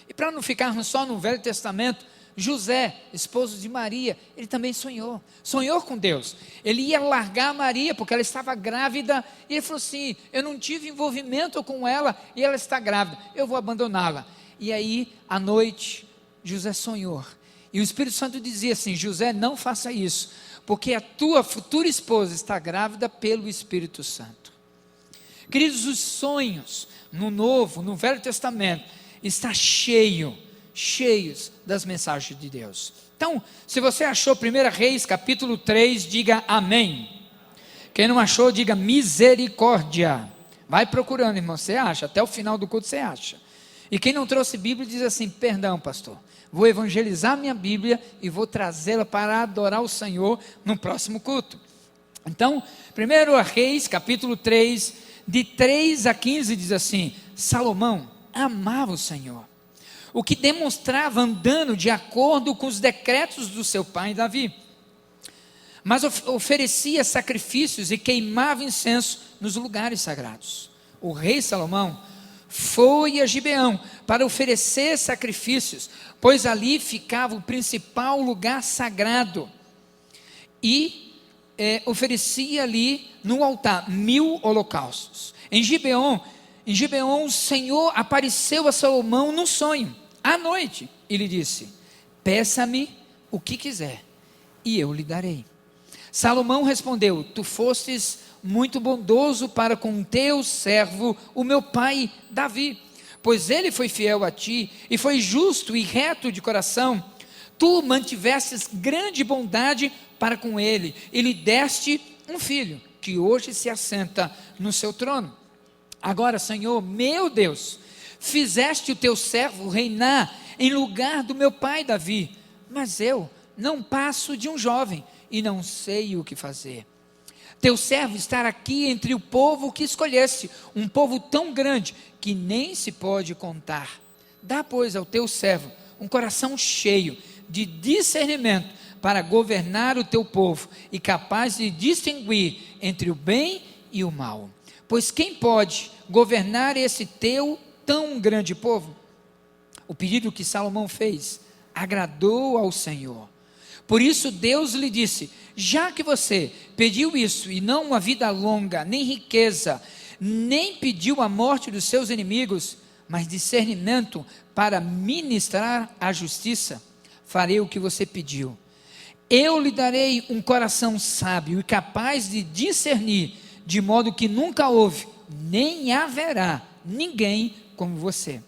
E para não ficarmos só no Velho Testamento, José, esposo de Maria, ele também sonhou com Deus. Ele ia largar Maria porque ela estava grávida, e ele falou assim: eu não tive envolvimento com ela e ela está grávida, eu vou abandoná-la. E aí, à noite, José sonhou. E o Espírito Santo dizia assim: José, não faça isso, porque a tua futura esposa está grávida pelo Espírito Santo. Queridos, os sonhos no Novo, no Velho Testamento, está cheios das mensagens de Deus. Então, se você achou 1 Reis capítulo 3, diga amém. Quem não achou, diga misericórdia. Vai procurando, irmão, você acha, até o final do culto você acha. E quem não trouxe Bíblia diz assim: perdão, pastor, vou evangelizar minha Bíblia e vou trazê-la para adorar o Senhor no próximo culto. Então, 1 Reis, capítulo 3, de 3 a 15, diz assim: Salomão amava o Senhor, o que demonstrava andando de acordo com os decretos do seu pai Davi, mas oferecia sacrifícios e queimava incenso nos lugares sagrados. O rei Salomão foi a Gibeão para oferecer sacrifícios, pois ali ficava o principal lugar sagrado, e oferecia ali no altar 1000 holocaustos. Em Gibeão o Senhor apareceu a Salomão num sonho, à noite, e lhe disse: peça-me o que quiser, e eu lhe darei. Salomão respondeu: tu fostes muito bondoso para com teu servo, o meu pai Davi, pois ele foi fiel a ti, e foi justo e reto de coração. Tu mantivestes grande bondade para com ele, e lhe deste um filho, que hoje se assenta no seu trono. Agora, Senhor, meu Deus, fizeste o teu servo reinar em lugar do meu pai Davi, mas eu não passo de um jovem, e não sei o que fazer. Teu servo está aqui entre o povo que escolheste, um povo tão grande, que nem se pode contar. Dá, pois, ao teu servo um coração cheio de discernimento, para governar o teu povo, e capaz de distinguir entre o bem e o mal. Pois quem pode governar esse teu tão grande povo? O pedido que Salomão fez agradou ao Senhor. Por isso Deus lhe disse: já que você pediu isso, e não uma vida longa, nem riqueza, nem pediu a morte dos seus inimigos, mas discernimento para ministrar a justiça, farei o que você pediu. Eu lhe darei um coração sábio e capaz de discernir, de modo que nunca houve, nem haverá ninguém como você.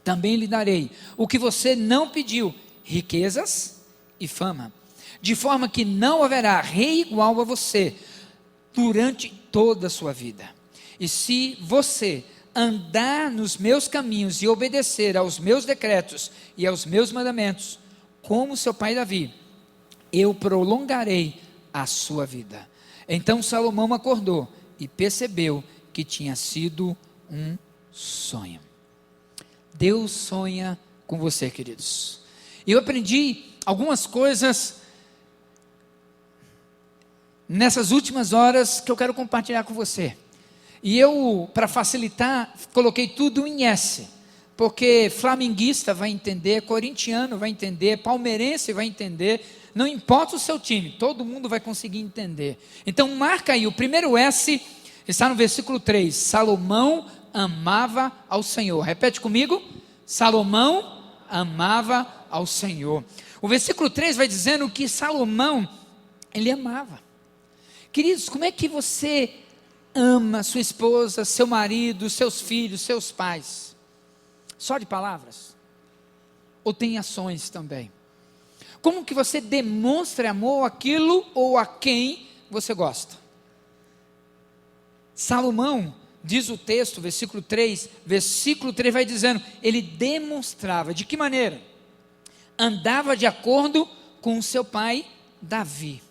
Também lhe darei o que você não pediu, riquezas e fama, de forma que não haverá rei igual a você durante toda a sua vida. E se você andar nos meus caminhos e obedecer aos meus decretos e aos meus mandamentos, como seu pai Davi, eu prolongarei a sua vida. Então Salomão acordou e percebeu que tinha sido um sonho. Deus sonha com você, queridos. Eu aprendi algumas coisas nessas últimas horas que eu quero compartilhar com você. E eu, para facilitar, coloquei tudo em S, porque flamenguista vai entender, corintiano vai entender, palmeirense vai entender, não importa o seu time, todo mundo vai conseguir entender. Então marca aí, o primeiro S está no versículo 3, Salomão amava ao Senhor. Repete comigo, Salomão amava ao Senhor. O versículo 3 vai dizendo que Salomão, ele amava. Queridos, como é que você ama sua esposa, seu marido, seus filhos, seus pais? Só de palavras? Ou tem ações também? Como que você demonstra amor àquilo ou a quem você gosta? Salomão, diz o texto, versículo 3 vai dizendo, ele demonstrava, de que maneira? Andava de acordo com o seu pai Davi.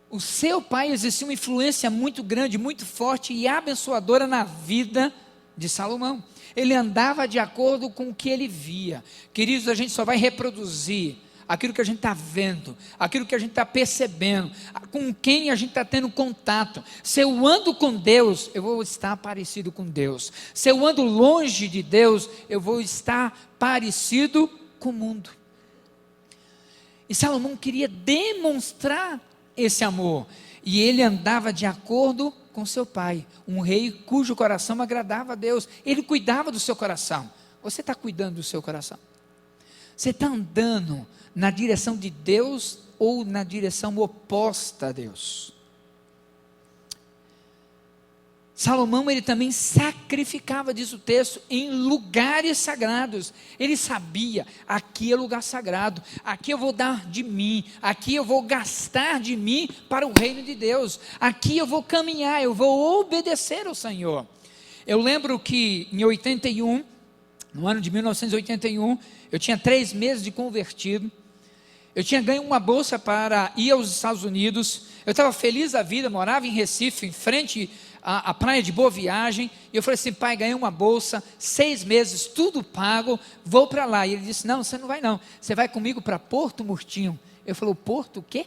O seu pai exercia uma influência muito grande, muito forte e abençoadora na vida de Salomão. Ele andava de acordo com o que ele via. Queridos, a gente só vai reproduzir aquilo que a gente está vendo, aquilo que a gente está percebendo, com quem a gente está tendo contato. Se eu ando com Deus, eu vou estar parecido com Deus. Se eu ando longe de Deus, eu vou estar parecido com o mundo. E Salomão queria demonstrar esse amor, e ele andava de acordo com seu pai, um rei cujo coração agradava a Deus. Ele cuidava do seu coração. Você está cuidando do seu coração? Você está andando na direção de Deus ou na direção oposta a Deus? Salomão, ele também sacrificava, diz o texto, em lugares sagrados. Ele sabia, aqui é lugar sagrado, aqui eu vou dar de mim, aqui eu vou gastar de mim para o reino de Deus, aqui eu vou caminhar, eu vou obedecer ao Senhor. Eu lembro que em 81, no ano de 1981, eu tinha 3 meses de convertido, eu tinha ganho uma bolsa para ir aos Estados Unidos, eu estava feliz da vida, morava em Recife, em frente a praia de Boa Viagem, e eu falei assim, pai, ganhei uma bolsa, 6 meses, tudo pago, vou para lá. E ele disse, não, você não vai não, você vai comigo para Porto Murtinho. Eu falei, Porto o quê?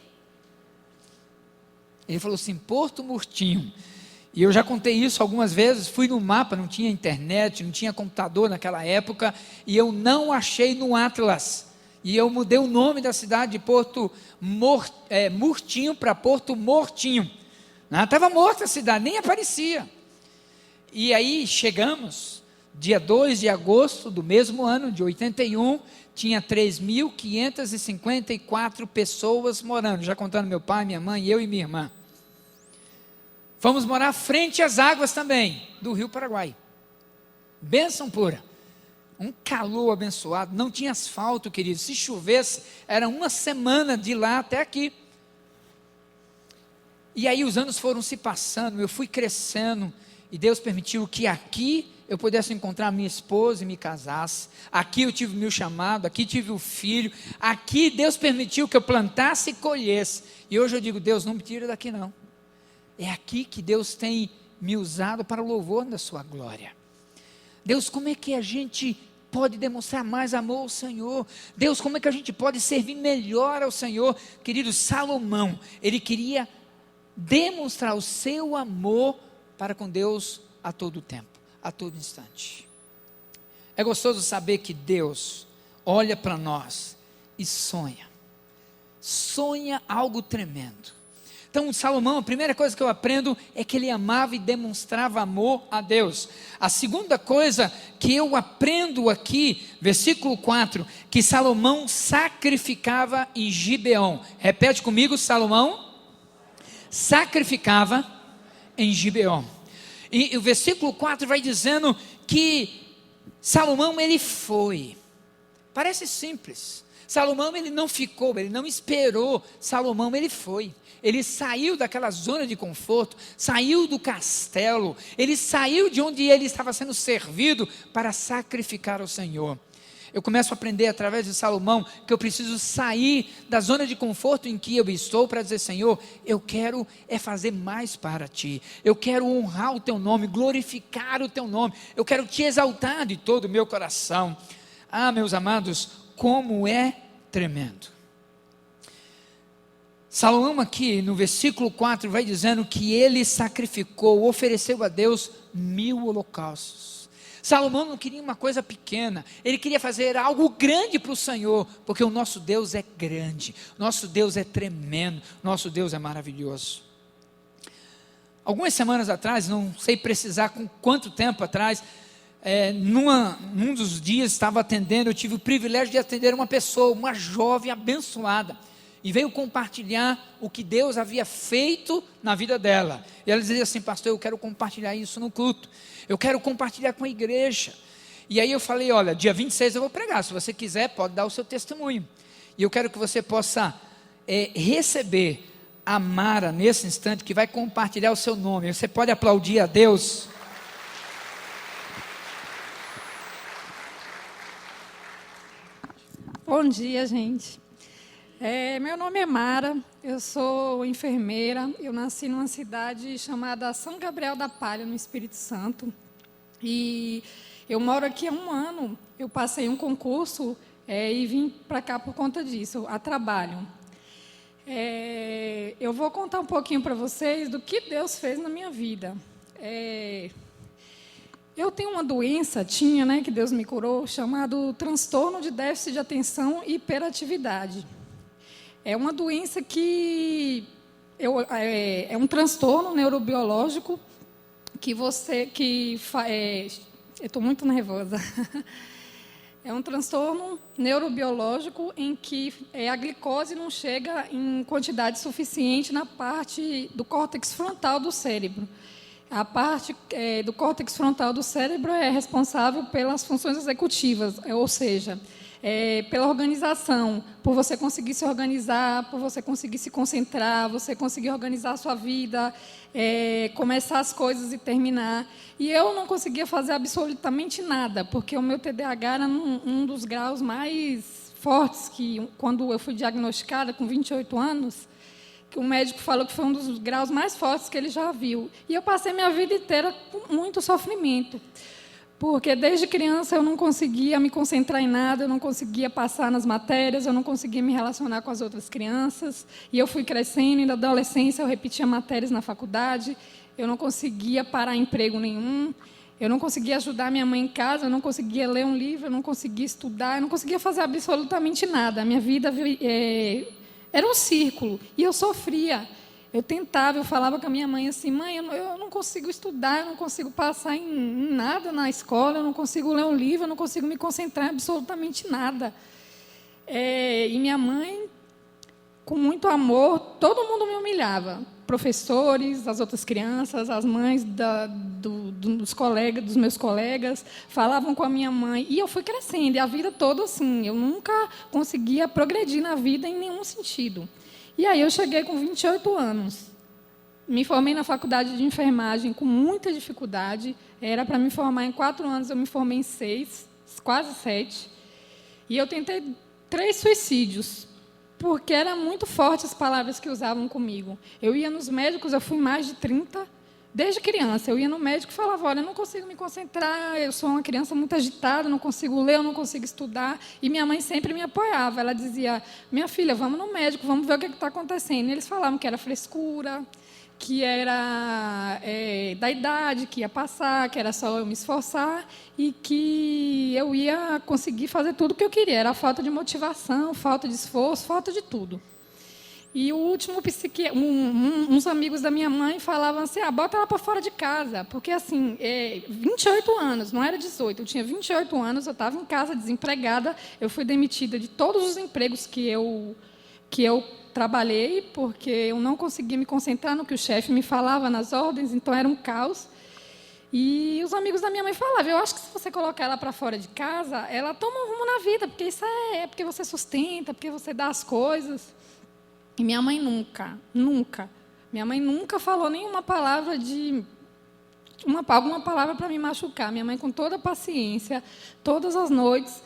Ele falou assim, Porto Murtinho. E eu já contei isso algumas vezes, fui no mapa, não tinha internet, não tinha computador naquela época, e eu não achei no Atlas. E eu mudei o nome da cidade de Porto Murtinho para Porto Mortinho. Estava morta a cidade, nem aparecia. E aí chegamos, dia 2 de agosto do mesmo ano, de 81, tinha 3.554 pessoas morando, já contando meu pai, minha mãe, eu e minha irmã. Fomos morar frente às águas também, do Rio Paraguai. Bênção pura. Um calor abençoado, não tinha asfalto, querido. Se chovesse, era uma semana de lá até aqui. E aí os anos foram se passando, eu fui crescendo, e Deus permitiu que aqui eu pudesse encontrar minha esposa e me casasse. Aqui eu tive o meu chamado, aqui tive o filho. Aqui Deus permitiu que eu plantasse e colhesse. E hoje eu digo, Deus, não me tira daqui não. É aqui que Deus tem me usado para o louvor da sua glória. Deus, como é que a gente pode demonstrar mais amor ao Senhor? Deus, como é que a gente pode servir melhor ao Senhor? Querido, Salomão, ele queria demonstrar o seu amor para com Deus a todo tempo, a todo instante. É gostoso saber que Deus olha para nós e sonha algo tremendo. Então, Salomão, a primeira coisa que eu aprendo é que ele amava e demonstrava amor a Deus. A segunda coisa que eu aprendo aqui, versículo 4, que Salomão sacrificava em Gibeon. Repete comigo, Salomão sacrificava em Gibeon. E o versículo 4 vai dizendo que Salomão, ele foi. Parece simples. Salomão, ele não ficou, ele não esperou. Salomão, ele foi. Ele saiu daquela zona de conforto, saiu do castelo, ele saiu de onde ele estava sendo servido para sacrificar ao Senhor. Eu começo a aprender através de Salomão que eu preciso sair da zona de conforto em que eu estou para dizer: Senhor, eu quero fazer mais para Ti, eu quero honrar o Teu nome, glorificar o Teu nome, eu quero Te exaltar de todo o meu coração. Ah, meus amados, como é tremendo. Salomão aqui no versículo 4 vai dizendo que ele sacrificou, ofereceu a Deus 1000 holocaustos. Salomão não queria uma coisa pequena, ele queria fazer algo grande para o Senhor, porque o nosso Deus é grande, nosso Deus é tremendo, nosso Deus é maravilhoso. Algumas semanas atrás, não sei precisar com quanto tempo atrás, num dos dias estava atendendo, eu tive o privilégio de atender uma pessoa, uma jovem abençoada, e veio compartilhar o que Deus havia feito na vida dela. E ela dizia assim: pastor, eu quero compartilhar isso no culto, eu quero compartilhar com a igreja. E aí eu falei: olha, dia 26 eu vou pregar, se você quiser pode dar o seu testemunho, e eu quero que você possa receber a Mara nesse instante, que vai compartilhar o seu nome. Você pode aplaudir a Deus? Bom dia, gente. Meu nome é Mara, eu sou enfermeira, eu nasci numa cidade chamada São Gabriel da Palha, no Espírito Santo, e eu moro aqui há 1 ano. Eu passei um concurso e vim para cá por conta disso, a trabalho. Eu vou contar um pouquinho para vocês do que Deus fez na minha vida. Eu tenho uma doença, que Deus me curou, chamado transtorno de déficit de atenção e hiperatividade. É uma doença que é um transtorno neurobiológico eu estou muito nervosa. É um transtorno neurobiológico em que a glicose não chega em quantidade suficiente na parte do córtex frontal do cérebro. A parte do córtex frontal do cérebro é responsável pelas funções executivas, ou seja, pela organização, por você conseguir se organizar, por você conseguir se concentrar, você conseguir organizar a sua vida, começar as coisas e terminar. E eu não conseguia fazer absolutamente nada, porque o meu TDAH era um dos graus mais fortes, que quando eu fui diagnosticada com 28 anos, que o médico falou que foi um dos graus mais fortes que ele já viu. E eu passei minha vida inteira com muito sofrimento, porque desde criança eu não conseguia me concentrar em nada, eu não conseguia passar nas matérias, eu não conseguia me relacionar com as outras crianças, e eu fui crescendo, e na adolescência eu repetia matérias na faculdade, eu não conseguia parar emprego nenhum, eu não conseguia ajudar minha mãe em casa, eu não conseguia ler um livro, eu não conseguia estudar, eu não conseguia fazer absolutamente nada. A minha vida era um círculo, e eu sofria. Eu tentava, eu falava com a minha mãe assim: mãe, eu não consigo estudar, eu não consigo passar em nada na escola, eu não consigo ler um livro, eu não consigo me concentrar em absolutamente nada. E minha mãe, com muito amor, todo mundo me humilhava. Professores, as outras crianças, as mães dos meus colegas, falavam com a minha mãe. E eu fui crescendo, e a vida toda assim, eu nunca conseguia progredir na vida em nenhum sentido. E aí eu cheguei com 28 anos, me formei na faculdade de enfermagem com muita dificuldade, era para me formar em 4 anos, eu me formei em 6, quase 7, e eu tentei 3 suicídios, porque eram muito fortes as palavras que usavam comigo. Eu ia nos médicos, eu fui mais de 30, desde criança. Eu ia no médico e falava: olha, eu não consigo me concentrar, eu sou uma criança muito agitada, não consigo ler, eu não consigo estudar. E minha mãe sempre me apoiava. Ela dizia: minha filha, vamos no médico, vamos ver o que está acontecendo. E eles falavam que era frescura, que era da idade, que ia passar, que era só eu me esforçar e que eu ia conseguir fazer tudo o que eu queria. Era falta de motivação, falta de esforço, falta de tudo. E o último uns amigos da minha mãe falavam assim, bota ela para fora de casa, porque assim, 28 anos, não era 18, eu tinha 28 anos, eu estava em casa desempregada, eu fui demitida de todos os empregos que eu trabalhei, porque eu não conseguia me concentrar no que o chefe me falava nas ordens, então era um caos. E os amigos da minha mãe falavam, eu acho que se você colocar ela para fora de casa, ela toma um rumo na vida, porque isso é porque você sustenta, porque você dá as coisas. E minha mãe minha mãe nunca falou nenhuma palavra alguma palavra para me machucar. Minha mãe, com toda a paciência, todas as noites,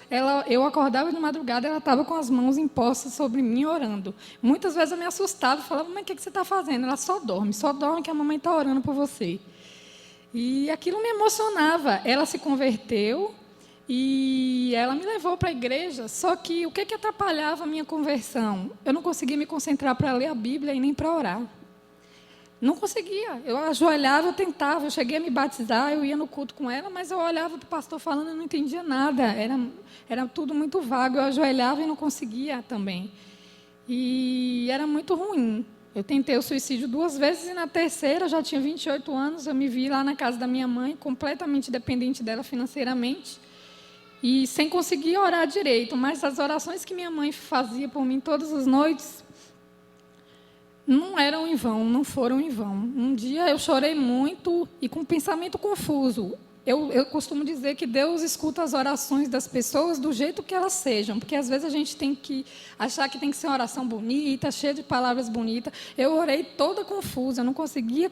eu acordava de madrugada, ela estava com as mãos impostas sobre mim, orando. Muitas vezes eu me assustava, falava, mãe, o que você está fazendo? Ela só dorme que a mamãe está orando por você. E aquilo me emocionava. Ela se converteu, e ela me levou para a igreja, só que o que atrapalhava a minha conversão? Eu não conseguia me concentrar para ler a Bíblia e nem para orar. Não conseguia. Eu ajoelhava, eu tentava, eu cheguei a me batizar, eu ia no culto com ela, mas eu olhava para o pastor falando e não entendia nada. Era tudo muito vago, eu ajoelhava e não conseguia também. E era muito ruim. Eu tentei o suicídio 2 vezes e na terceira, eu já tinha 28 anos, eu me vi lá na casa da minha mãe, completamente dependente dela financeiramente, e sem conseguir orar direito, mas as orações que minha mãe fazia por mim todas as noites não eram em vão, não foram em vão. Um dia eu chorei muito e com um pensamento confuso. Eu costumo dizer que Deus escuta as orações das pessoas do jeito que elas sejam, porque às vezes a gente tem que achar que tem que ser uma oração bonita, cheia de palavras bonitas. Eu orei toda confusa, eu não conseguia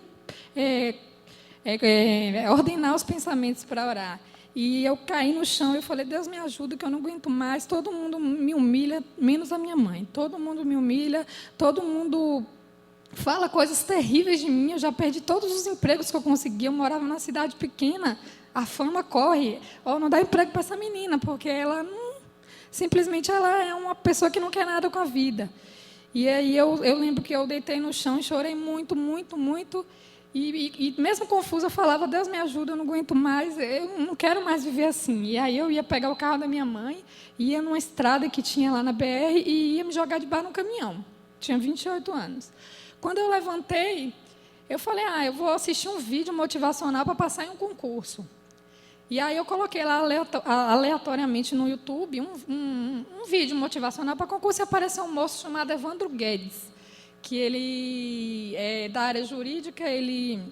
ordenar os pensamentos para orar. E eu caí no chão e eu falei, Deus me ajuda, que eu não aguento mais. Todo mundo me humilha, menos a minha mãe. Todo mundo me humilha, todo mundo fala coisas terríveis de mim. Eu já perdi todos os empregos que eu consegui. Eu morava numa cidade pequena. A fama corre. Não dá emprego para essa menina, porque ela simplesmente ela é uma pessoa que não quer nada com a vida. E aí eu lembro que eu deitei no chão e chorei muito, muito, muito. E mesmo confusa, eu falava, Deus me ajuda, eu não aguento mais, eu não quero mais viver assim. E aí eu ia pegar o carro da minha mãe, ia numa estrada que tinha lá na BR e ia me jogar debaixo de um caminhão. Tinha 28 anos. Quando eu levantei, eu falei, eu vou assistir um vídeo motivacional para passar em um concurso. E aí eu coloquei lá aleatoriamente no YouTube um vídeo motivacional para concurso e apareceu um moço chamado Evandro Guedes, que ele é da área jurídica, ele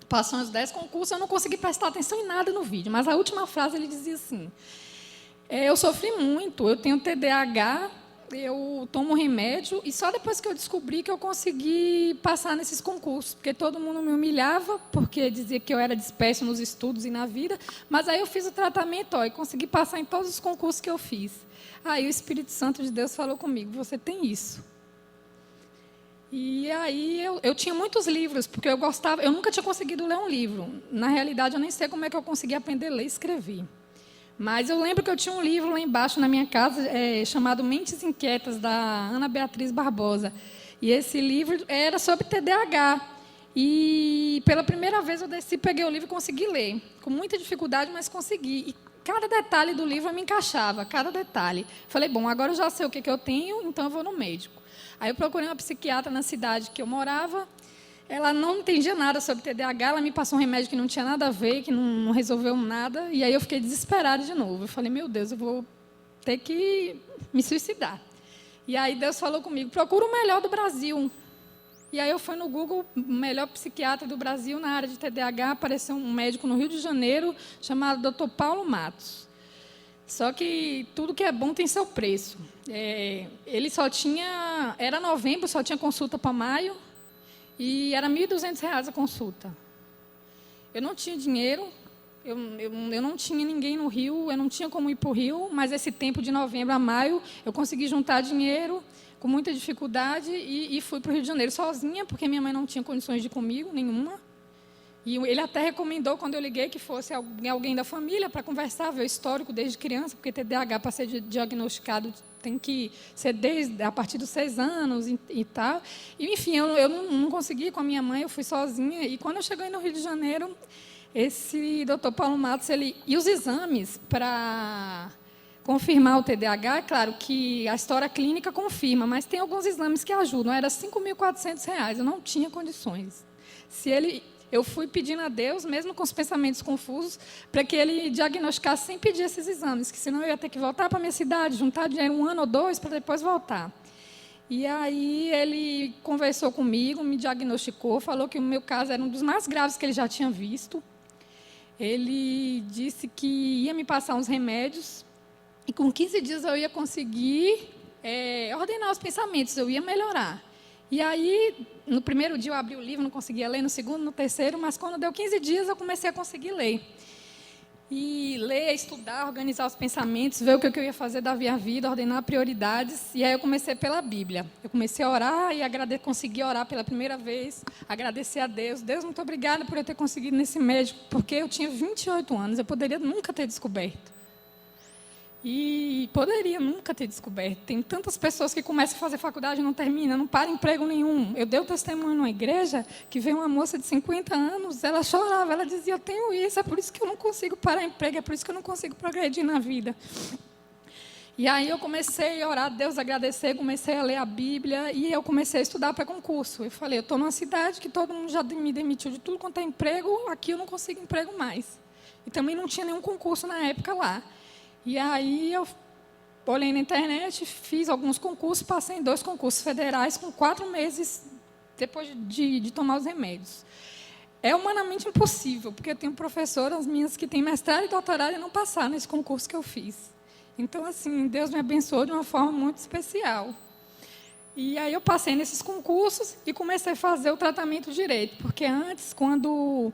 passou uns 10 concursos, eu não consegui prestar atenção em nada no vídeo, mas a última frase ele dizia assim, eu sofri muito, eu tenho TDAH, eu tomo remédio, e só depois que eu descobri que eu consegui passar nesses concursos, porque todo mundo me humilhava, porque dizia que eu era disperso nos estudos e na vida, mas aí eu fiz o tratamento e consegui passar em todos os concursos que eu fiz. Aí o Espírito Santo de Deus falou comigo, você tem isso. E aí eu tinha muitos livros, porque eu nunca tinha conseguido ler um livro. Na realidade, eu nem sei como é que eu consegui aprender a ler e escrever. Mas eu lembro que eu tinha um livro lá embaixo na minha casa, chamado Mentes Inquietas, da Ana Beatriz Barbosa. E esse livro era sobre TDAH. E pela primeira vez eu desci, peguei o livro e consegui ler. Com muita dificuldade, mas consegui. E cada detalhe do livro me encaixava, cada detalhe. Falei, bom, agora eu já sei o que eu tenho, então eu vou no médico. Aí eu procurei uma psiquiatra na cidade que eu morava. Ela não entendia nada sobre TDAH, ela me passou um remédio que não tinha nada a ver, que não resolveu nada. E aí eu fiquei desesperada de novo. Eu falei, meu Deus, eu vou ter que me suicidar. E aí Deus falou comigo, procura o melhor do Brasil. E aí eu fui no Google, o melhor psiquiatra do Brasil na área de TDAH, apareceu um médico no Rio de Janeiro, chamado Dr. Paulo Matos. Só que tudo que é bom tem seu preço. Ele só tinha... Era novembro, só tinha consulta para maio, e era R$ 1.200 a consulta. Eu não tinha dinheiro, eu não tinha ninguém no Rio, eu não tinha como ir para o Rio, mas esse tempo de novembro a maio, eu consegui juntar dinheiro com muita dificuldade e fui para o Rio de Janeiro sozinha, porque minha mãe não tinha condições de ir comigo, nenhuma. E ele até recomendou, quando eu liguei, que fosse alguém da família para conversar, ver o histórico desde criança, porque TDAH, para ser diagnosticado, tem que ser a partir dos 6 anos e tal. E, enfim, eu não consegui ir com a minha mãe, eu fui sozinha. E quando eu cheguei no Rio de Janeiro, esse doutor Paulo Matos, e os exames para confirmar o TDAH, é claro que a história clínica confirma, mas tem alguns exames que ajudam. Era R$ 5.400, eu não tinha condições. Eu fui pedindo a Deus, mesmo com os pensamentos confusos, para que ele diagnosticasse sem pedir esses exames, que senão eu ia ter que voltar para a minha cidade, juntar dinheiro 1 ano ou 2 para depois voltar. E aí ele conversou comigo, me diagnosticou, falou que o meu caso era um dos mais graves que ele já tinha visto. Ele disse que ia me passar uns remédios e com 15 dias eu ia conseguir ordenar os pensamentos, eu ia melhorar. E aí, no primeiro dia eu abri o livro, não conseguia ler, no segundo, no terceiro, mas quando deu 15 dias eu comecei a conseguir ler. E ler, estudar, organizar os pensamentos, ver o que eu ia fazer da minha vida, ordenar prioridades. E aí eu comecei pela Bíblia. Eu comecei a orar e consegui orar pela primeira vez, agradecer a Deus. Deus, muito obrigada por eu ter conseguido nesse médico, porque eu tinha 28 anos, eu poderia nunca ter descoberto. E poderia nunca ter descoberto. Tem tantas pessoas que começam a fazer faculdade e não terminam, não para emprego nenhum. Eu dei o testemunho numa igreja que veio uma moça de 50 anos, ela chorava, ela dizia, eu tenho isso, é por isso que eu não consigo parar emprego, é por isso que eu não consigo progredir na vida. E aí eu comecei a orar a Deus, agradecer, comecei a ler a Bíblia e eu comecei a estudar para concurso. Eu falei, eu estou numa cidade que todo mundo já me demitiu de tudo quanto é emprego, aqui eu não consigo emprego mais. E também não tinha nenhum concurso na época lá. E aí eu olhei na internet, fiz alguns concursos, passei em 2 concursos federais com 4 meses depois de tomar os remédios. É humanamente impossível, porque eu tenho professoras minhas que têm mestrado e doutorado e não passaram nesse concurso que eu fiz. Então, assim, Deus me abençoou de uma forma muito especial. E aí eu passei nesses concursos e comecei a fazer o tratamento direito, porque antes, quando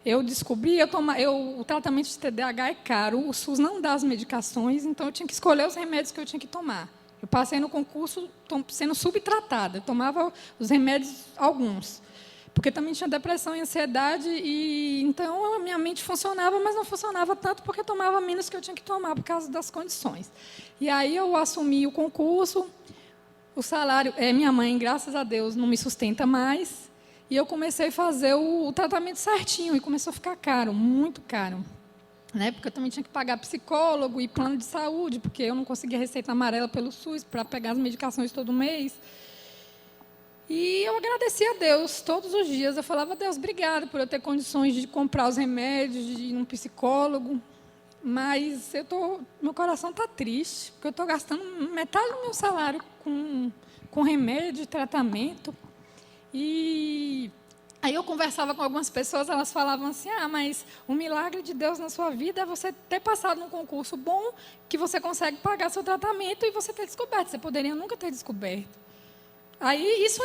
eu descobri, o tratamento de TDAH é caro, o SUS não dá as medicações, então eu tinha que escolher os remédios que eu tinha que tomar. Eu passei no concurso sendo subtratada, eu tomava os remédios, alguns, porque também tinha depressão e ansiedade, e então a minha mente funcionava, mas não funcionava tanto porque eu tomava menos que eu tinha que tomar por causa das condições. E aí eu assumi o concurso, o salário, minha mãe, graças a Deus, não me sustenta mais, e eu comecei a fazer o tratamento certinho, e começou a ficar caro, muito caro. Né? Porque eu também tinha que pagar psicólogo e plano de saúde, porque eu não conseguia receita amarela pelo SUS para pegar as medicações todo mês. E eu agradecia a Deus todos os dias. Eu falava, Deus, obrigado por eu ter condições de comprar os remédios, de ir num psicólogo. Mas meu coração está triste, porque eu estou gastando metade do meu salário com remédio, tratamento. E aí eu conversava com algumas pessoas, elas falavam assim, mas o milagre de Deus na sua vida é você ter passado num concurso bom, que você consegue pagar seu tratamento e você ter descoberto. Você poderia nunca ter descoberto. Aí isso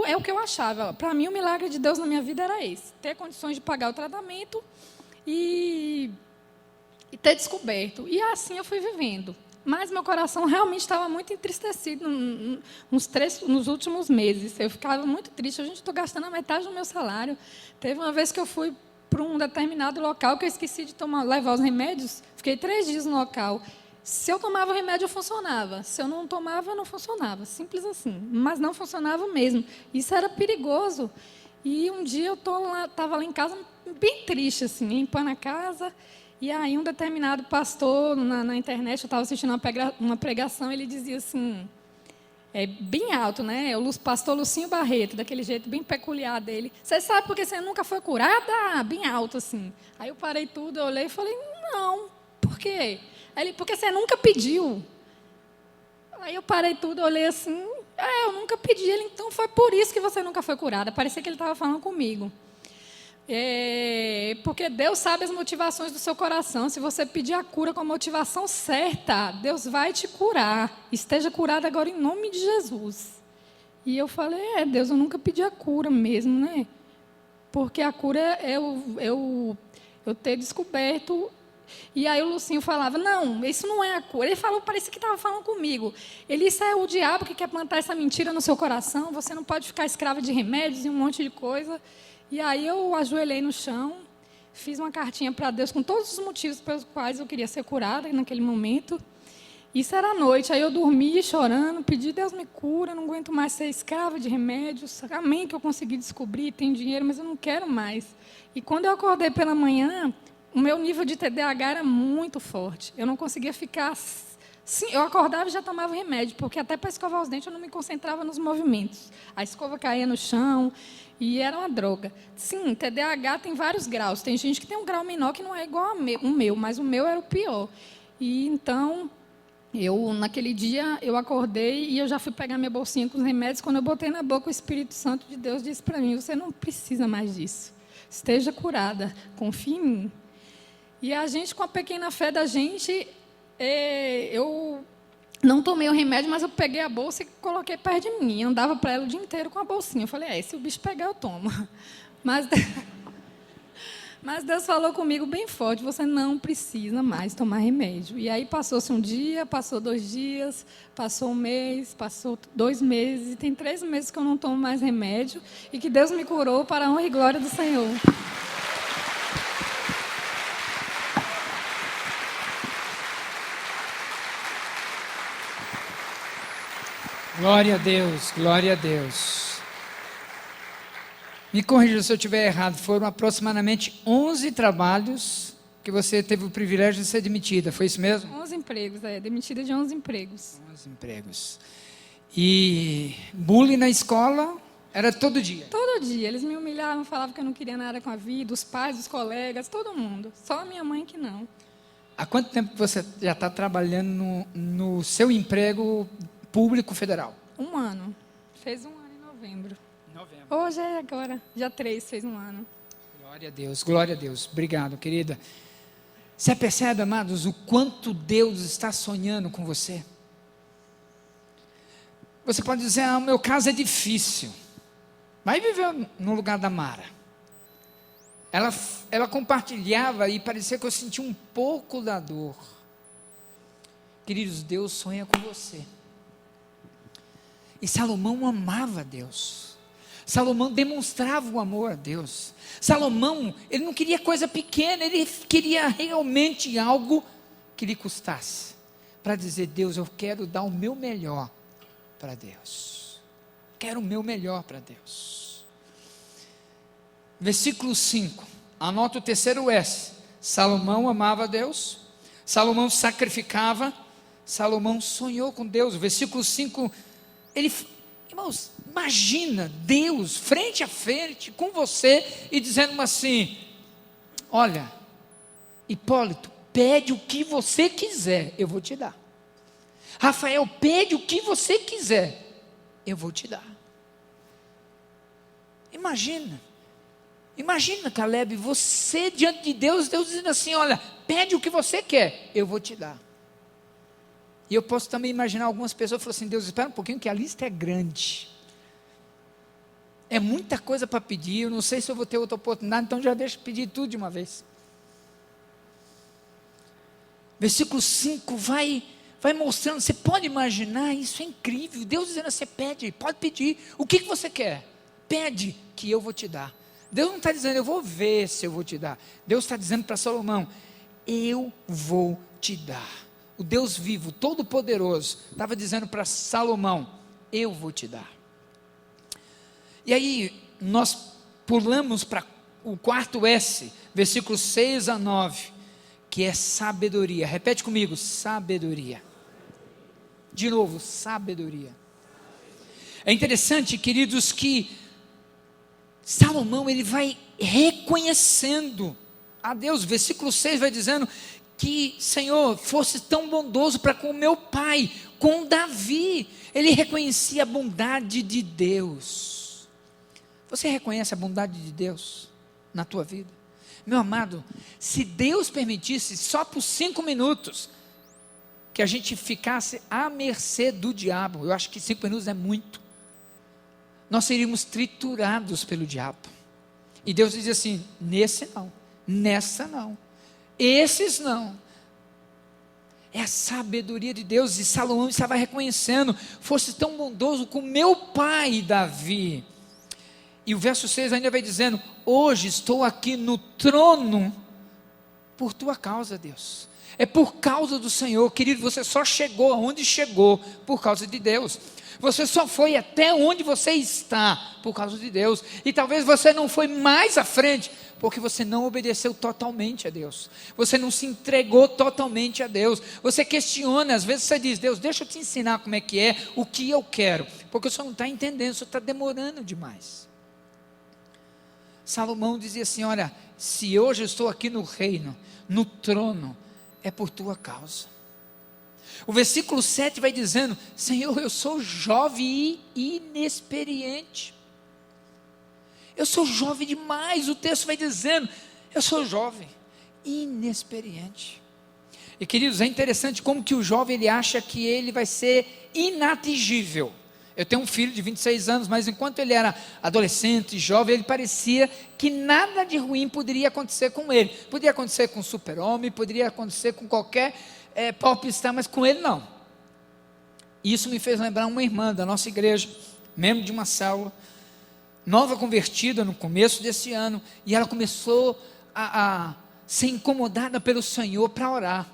é o que eu achava. Para mim, o milagre de Deus na minha vida era esse. Ter condições de pagar o tratamento e ter descoberto. E assim eu fui vivendo. Mas meu coração realmente estava muito entristecido nos últimos meses. Eu ficava muito triste. Gente, estou gastando a metade do meu salário. Teve uma vez que eu fui para um determinado local que eu esqueci de levar os remédios. Fiquei 3 dias no local. Se eu tomava o remédio, funcionava. Se eu não tomava, não funcionava. Simples assim. Mas não funcionava mesmo. Isso era perigoso. E um dia eu estava lá em casa, bem triste, assim, limpando a casa. E aí um determinado pastor na internet, eu estava assistindo uma pregação, ele dizia assim, bem alto, né? O pastor Lucinho Barreto, daquele jeito bem peculiar dele. Você sabe por que você nunca foi curada? Bem alto, assim. Aí eu parei tudo, eu olhei e falei, não, por quê? Aí ele, porque você nunca pediu. Aí eu parei tudo, olhei assim, eu nunca pedi. Ele, então foi por isso que você nunca foi curada. Parecia que ele estava falando comigo. Porque Deus sabe as motivações do seu coração. Se você pedir a cura com a motivação certa, Deus vai te curar. Esteja curada agora em nome de Jesus. E eu falei, Deus, eu nunca pedi a cura mesmo, né? Porque a cura é eu ter descoberto. E aí o Lucinho falava, não, isso não é a cura. Ele falou, parecia que estava falando comigo. Ele, isso é o diabo que quer plantar essa mentira no seu coração. Você não pode ficar escrava de remédios e um monte de coisa. E aí eu ajoelhei no chão, fiz uma cartinha para Deus com todos os motivos pelos quais eu queria ser curada naquele momento. Isso era à noite, aí eu dormia chorando, pedi, Deus me cura, não aguento mais ser escrava de remédios, amém que eu consegui descobrir, tenho dinheiro, mas eu não quero mais. E quando eu acordei pela manhã, o meu nível de TDAH era muito forte, eu não conseguia ficar, sim, eu acordava e já tomava remédio, porque até para escovar os dentes eu não me concentrava nos movimentos, a escova caía no chão, e era uma droga. Sim, TDAH tem vários graus, tem gente que tem um grau menor que não é igual o meu, mas o meu era o pior. E então... naquele dia, eu acordei e eu já fui pegar minha bolsinha com os remédios. Quando eu botei na boca, o Espírito Santo de Deus disse para mim, você não precisa mais disso. Esteja curada, confie em mim. E a gente, com a pequena fé da gente, eu não tomei o remédio, mas eu peguei a bolsa e coloquei perto de mim. Eu andava para ela o dia inteiro com a bolsinha. Eu falei, se o bicho pegar, eu tomo. Mas Deus falou comigo bem forte, você não precisa mais tomar remédio. E aí passou-se um dia, passou 2 dias, passou 1 mês, passou 2 meses, e tem 3 meses que eu não tomo mais remédio, e que Deus me curou para a honra e glória do Senhor. Glória a Deus, glória a Deus. Me corrija se eu estiver errado, foram aproximadamente 11 trabalhos que você teve o privilégio de ser demitida, foi isso mesmo? 11 empregos, demitida de 11 empregos. 11 empregos. E bullying na escola era todo dia? Todo dia, eles me humilhavam, falavam que eu não queria nada com a vida, os pais, os colegas, todo mundo, só a minha mãe que não. Há quanto tempo você já está trabalhando no seu emprego público federal? 1 ano, fez 1 ano em novembro. Hoje é agora, dia 3, fez 1 ano. Glória a Deus. Obrigado, querida. Você percebe, amados, o quanto Deus está sonhando com você? Você pode dizer, o meu caso é difícil. Vai viver no lugar da Mara. Ela compartilhava e parecia que eu sentia um pouco da dor. Queridos, Deus sonha com você. E Salomão amava Deus. Salomão demonstrava o amor a Deus. Salomão, ele não queria coisa pequena, ele queria realmente algo que lhe custasse. Para dizer, Deus, eu quero dar o meu melhor para Deus. Quero o meu melhor para Deus. Versículo 5, anota o terceiro S. Salomão amava Deus, Salomão sacrificava, Salomão sonhou com Deus. Versículo 5, irmãos, imagina Deus frente a frente com você e dizendo assim, olha, Hipólito, pede o que você quiser, eu vou te dar. Rafael, pede o que você quiser, eu vou te dar. Imagina, Caleb, você diante de Deus, Deus dizendo assim, olha, pede o que você quer, eu vou te dar. E eu posso também imaginar algumas pessoas falando assim, Deus, espera um pouquinho que a lista é grande. É muita coisa para pedir, eu não sei se eu vou ter outra oportunidade, então já deixa eu pedir tudo de uma vez. Versículo 5 vai mostrando, você pode imaginar, isso é incrível, Deus dizendo assim, pede, pode pedir, o que você quer? Pede que eu vou te dar. Deus não está dizendo, eu vou ver se eu vou te dar. Deus está dizendo para Salomão, eu vou te dar. O Deus vivo, todo-poderoso, estava dizendo para Salomão, eu vou te dar. E aí, nós pulamos para o quarto S, versículos 6 a 9, que é sabedoria. Repete comigo, sabedoria. De novo, sabedoria. É interessante, queridos, que Salomão, ele vai reconhecendo a Deus. Versículo 6 vai dizendo que, Senhor, fosse tão bondoso para com o meu pai, com Davi. Ele reconhecia a bondade de Deus. Você reconhece a bondade de Deus na tua vida? Meu amado, se Deus permitisse só por 5 minutos que a gente ficasse à mercê do diabo, eu acho que 5 minutos é muito, nós seríamos triturados pelo diabo. E Deus diz assim, nesse não, nessa não, esses não. É a sabedoria de Deus. E Salomão estava reconhecendo, fosse tão bondoso com meu pai Davi. E o verso 6 ainda vai dizendo, hoje estou aqui no trono por tua causa, Deus. É por causa do Senhor. Querido, você só chegou aonde chegou por causa de Deus. Você só foi até onde você está por causa de Deus. E talvez você não foi mais à frente porque você não obedeceu totalmente a Deus. Você não se entregou totalmente a Deus. Você questiona, às vezes você diz: Deus, deixa eu te ensinar como é, o que eu quero. Porque o senhor não está entendendo, o senhor está demorando demais. Salomão dizia assim: olha, se hoje eu estou aqui no reino, no trono, é por tua causa. O versículo 7 vai dizendo: Senhor, eu sou jovem e inexperiente. Eu sou jovem demais. O texto vai dizendo: eu sou jovem e inexperiente. E queridos, é interessante como que o jovem ele acha que ele vai ser inatingível. Eu tenho um filho de 26 anos, mas enquanto ele era adolescente, jovem, ele parecia que nada de ruim poderia acontecer com ele. Poderia acontecer com o super-homem, poderia acontecer com qualquer popstar, mas com ele não. Isso me fez lembrar uma irmã da nossa igreja, membro de uma célula, nova convertida no começo desse ano, e ela começou a ser incomodada pelo Senhor para orar.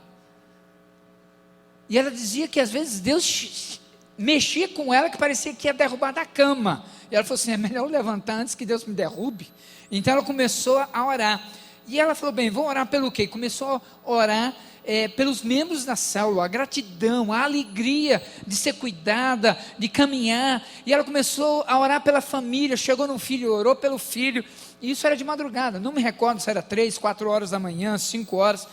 E ela dizia que às vezes Deus mexia com ela que parecia que ia derrubar da cama. E ela falou assim: é melhor eu levantar antes que Deus me derrube. Então ela começou a orar. E ela falou: bem, vou orar pelo quê? Começou a orar pelos membros da célula, a gratidão, a alegria de ser cuidada, de caminhar. E ela começou a orar pela família. Chegou no filho, orou pelo filho. E isso era de madrugada, não me recordo se era 3, 4 horas da manhã, 5 horas.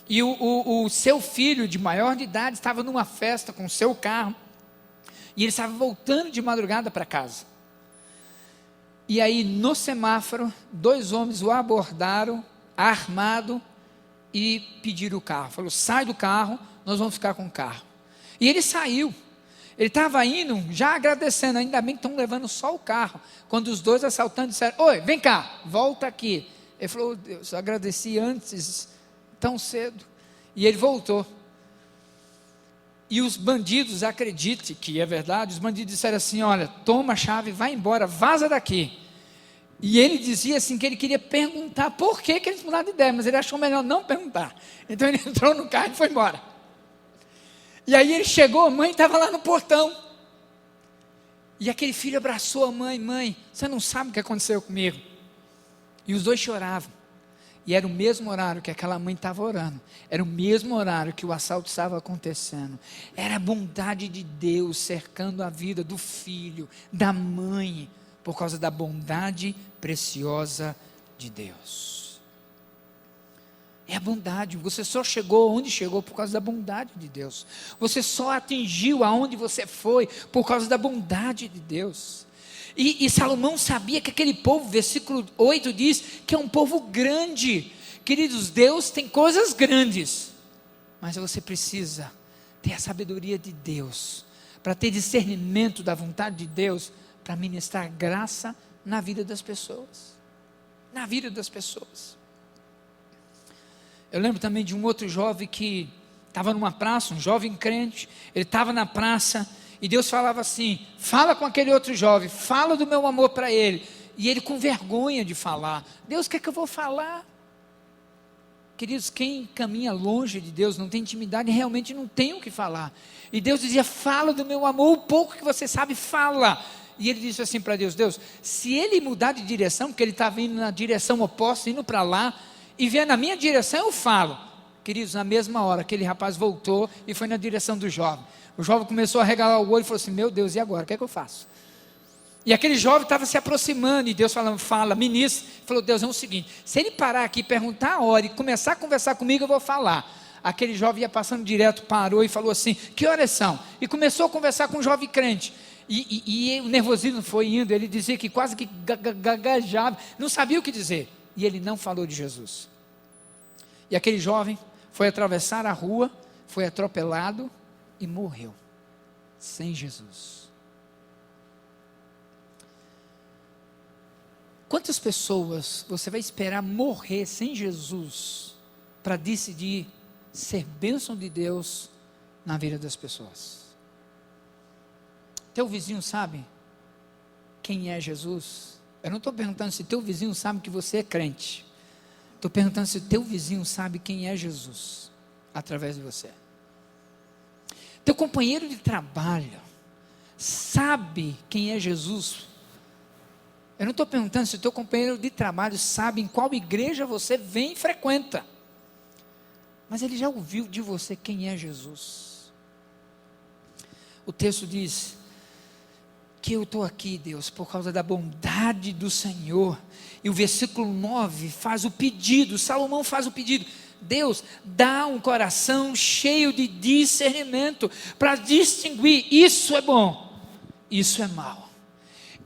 E o seu filho de maior de idade estava numa festa com o seu carro. E ele estava voltando de madrugada para casa. E aí no semáforo, 2 homens o abordaram, armado, e pediram o carro. Falou: sai do carro, nós vamos ficar com o carro. E ele saiu. Ele estava indo, já agradecendo, ainda bem que estão levando só o carro. Quando os 2 assaltantes disseram: oi, vem cá, volta aqui. Ele falou: Deus, eu agradeci antes, tão cedo. E ele voltou. E os bandidos, acredite que é verdade, os bandidos disseram assim: olha, toma a chave, vai embora, vaza daqui. E ele dizia assim que ele queria perguntar por que eles mudaram de ideia, mas ele achou melhor não perguntar. Então ele entrou no carro e foi embora. E aí ele chegou, a mãe estava lá no portão. E aquele filho abraçou a mãe: mãe, você não sabe o que aconteceu comigo. E os 2 choravam. E era o mesmo horário que aquela mãe estava orando. Era o mesmo horário que o assalto estava acontecendo. Era a bondade de Deus cercando a vida do filho, da mãe, por causa da bondade preciosa de Deus. É a bondade. Você só chegou onde chegou por causa da bondade de Deus. Você só atingiu aonde você foi por causa da bondade de Deus. E Salomão sabia que aquele povo, versículo 8 diz, que é um povo grande. Queridos, Deus tem coisas grandes, mas você precisa ter a sabedoria de Deus, para ter discernimento da vontade de Deus, para ministrar graça na vida das pessoas. Na vida das pessoas. Eu lembro também de um outro jovem que estava numa praça, um jovem crente. Ele estava na praça e Deus falava assim: fala com aquele outro jovem, fala do meu amor para ele. E ele com vergonha de falar: Deus, o que é que eu vou falar? Queridos, quem caminha longe de Deus, não tem intimidade, realmente não tem o que falar. E Deus dizia: fala do meu amor, o pouco que você sabe, fala. E ele disse assim para Deus: Deus, se ele mudar de direção, porque ele estava indo na direção oposta, indo para lá, e vier na minha direção, eu falo. Queridos, na mesma hora, aquele rapaz voltou e foi na direção do jovem. O jovem começou a regalar o olho e falou assim: meu Deus, e agora? O que é que eu faço? E aquele jovem estava se aproximando, e Deus falando: fala, ministro. Falou: Deus, é o seguinte, se ele parar aqui, perguntar a hora e começar a conversar comigo, eu vou falar. Aquele jovem ia passando direto, parou e falou assim: que horas são? E começou a conversar com um jovem crente. E o nervosismo foi indo, ele dizia que quase que gaguejava, não sabia o que dizer. E ele não falou de Jesus. E aquele jovem foi atravessar a rua, foi atropelado e morreu, sem Jesus. Quantas pessoas você vai esperar morrer sem Jesus para decidir ser bênção de Deus na vida das pessoas? Teu vizinho sabe quem é Jesus? Eu não estou perguntando se teu vizinho sabe que você é crente. Estou perguntando se teu vizinho sabe quem é Jesus. através de você. Teu companheiro de trabalho sabe quem é Jesus? Eu não estou perguntando se o teu companheiro de trabalho sabe em qual igreja você vem e frequenta, mas ele já ouviu de você quem é Jesus. O texto diz que eu estou aqui, Deus, por causa da bondade do Senhor. E o versículo 9 faz o pedido, Salomão faz o pedido: Deus, dá um coração cheio de discernimento, para distinguir, isso é bom, isso é mal.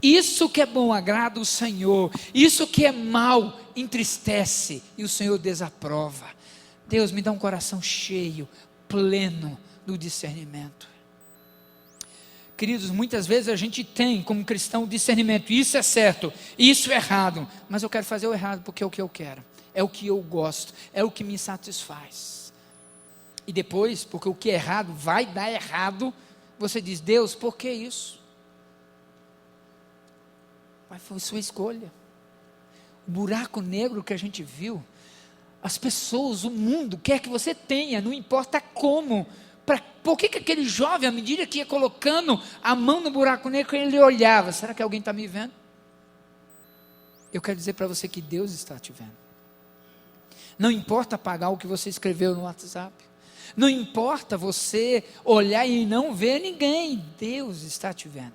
Isso que é bom agrada o Senhor, isso que é mal entristece, e o Senhor desaprova. Deus, me dá um coração cheio, pleno do discernimento. Queridos, muitas vezes a gente tem como cristão discernimento, isso é certo, isso é errado, mas eu quero fazer o errado porque é o que eu quero, é o que eu gosto, é o que me satisfaz. E depois, porque o que é errado vai dar errado, você diz: Deus, por que isso? Mas foi sua escolha. O buraco negro que a gente viu, as pessoas, o mundo quer que você tenha, não importa como. Por que aquele jovem, à medida que ia colocando a mão no buraco negro, ele olhava: será que alguém está me vendo? Eu quero dizer para você que Deus está te vendo. Não importa apagar o que você escreveu no WhatsApp, não importa você olhar e não ver ninguém, Deus está te vendo.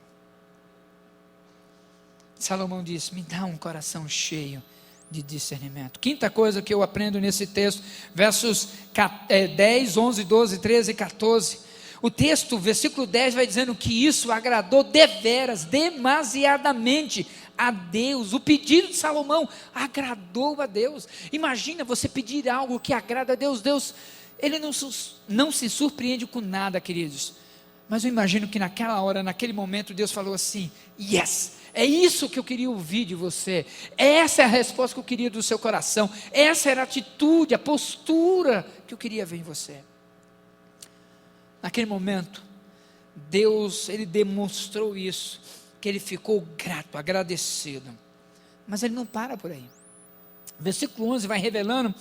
Salomão disse: me dá um coração cheio de discernimento. Quinta coisa que eu aprendo nesse texto, versos 10, 11, 12, 13 e 14. O texto, versículo 10 vai dizendo que isso agradou deveras, demasiadamente a Deus. O pedido de Salomão agradou a Deus. Imagina você pedir algo que agrada a Deus. Deus, Ele não se surpreende com nada, queridos. Mas eu imagino que naquela hora, naquele momento, Deus falou assim: yes, é isso que eu queria ouvir de você, essa é a resposta que eu queria do seu coração, essa era a atitude, a postura que eu queria ver em você. Naquele momento, Deus, Ele demonstrou isso, que Ele ficou grato, agradecido. Mas Ele não para por aí. Versículo 11 vai revelando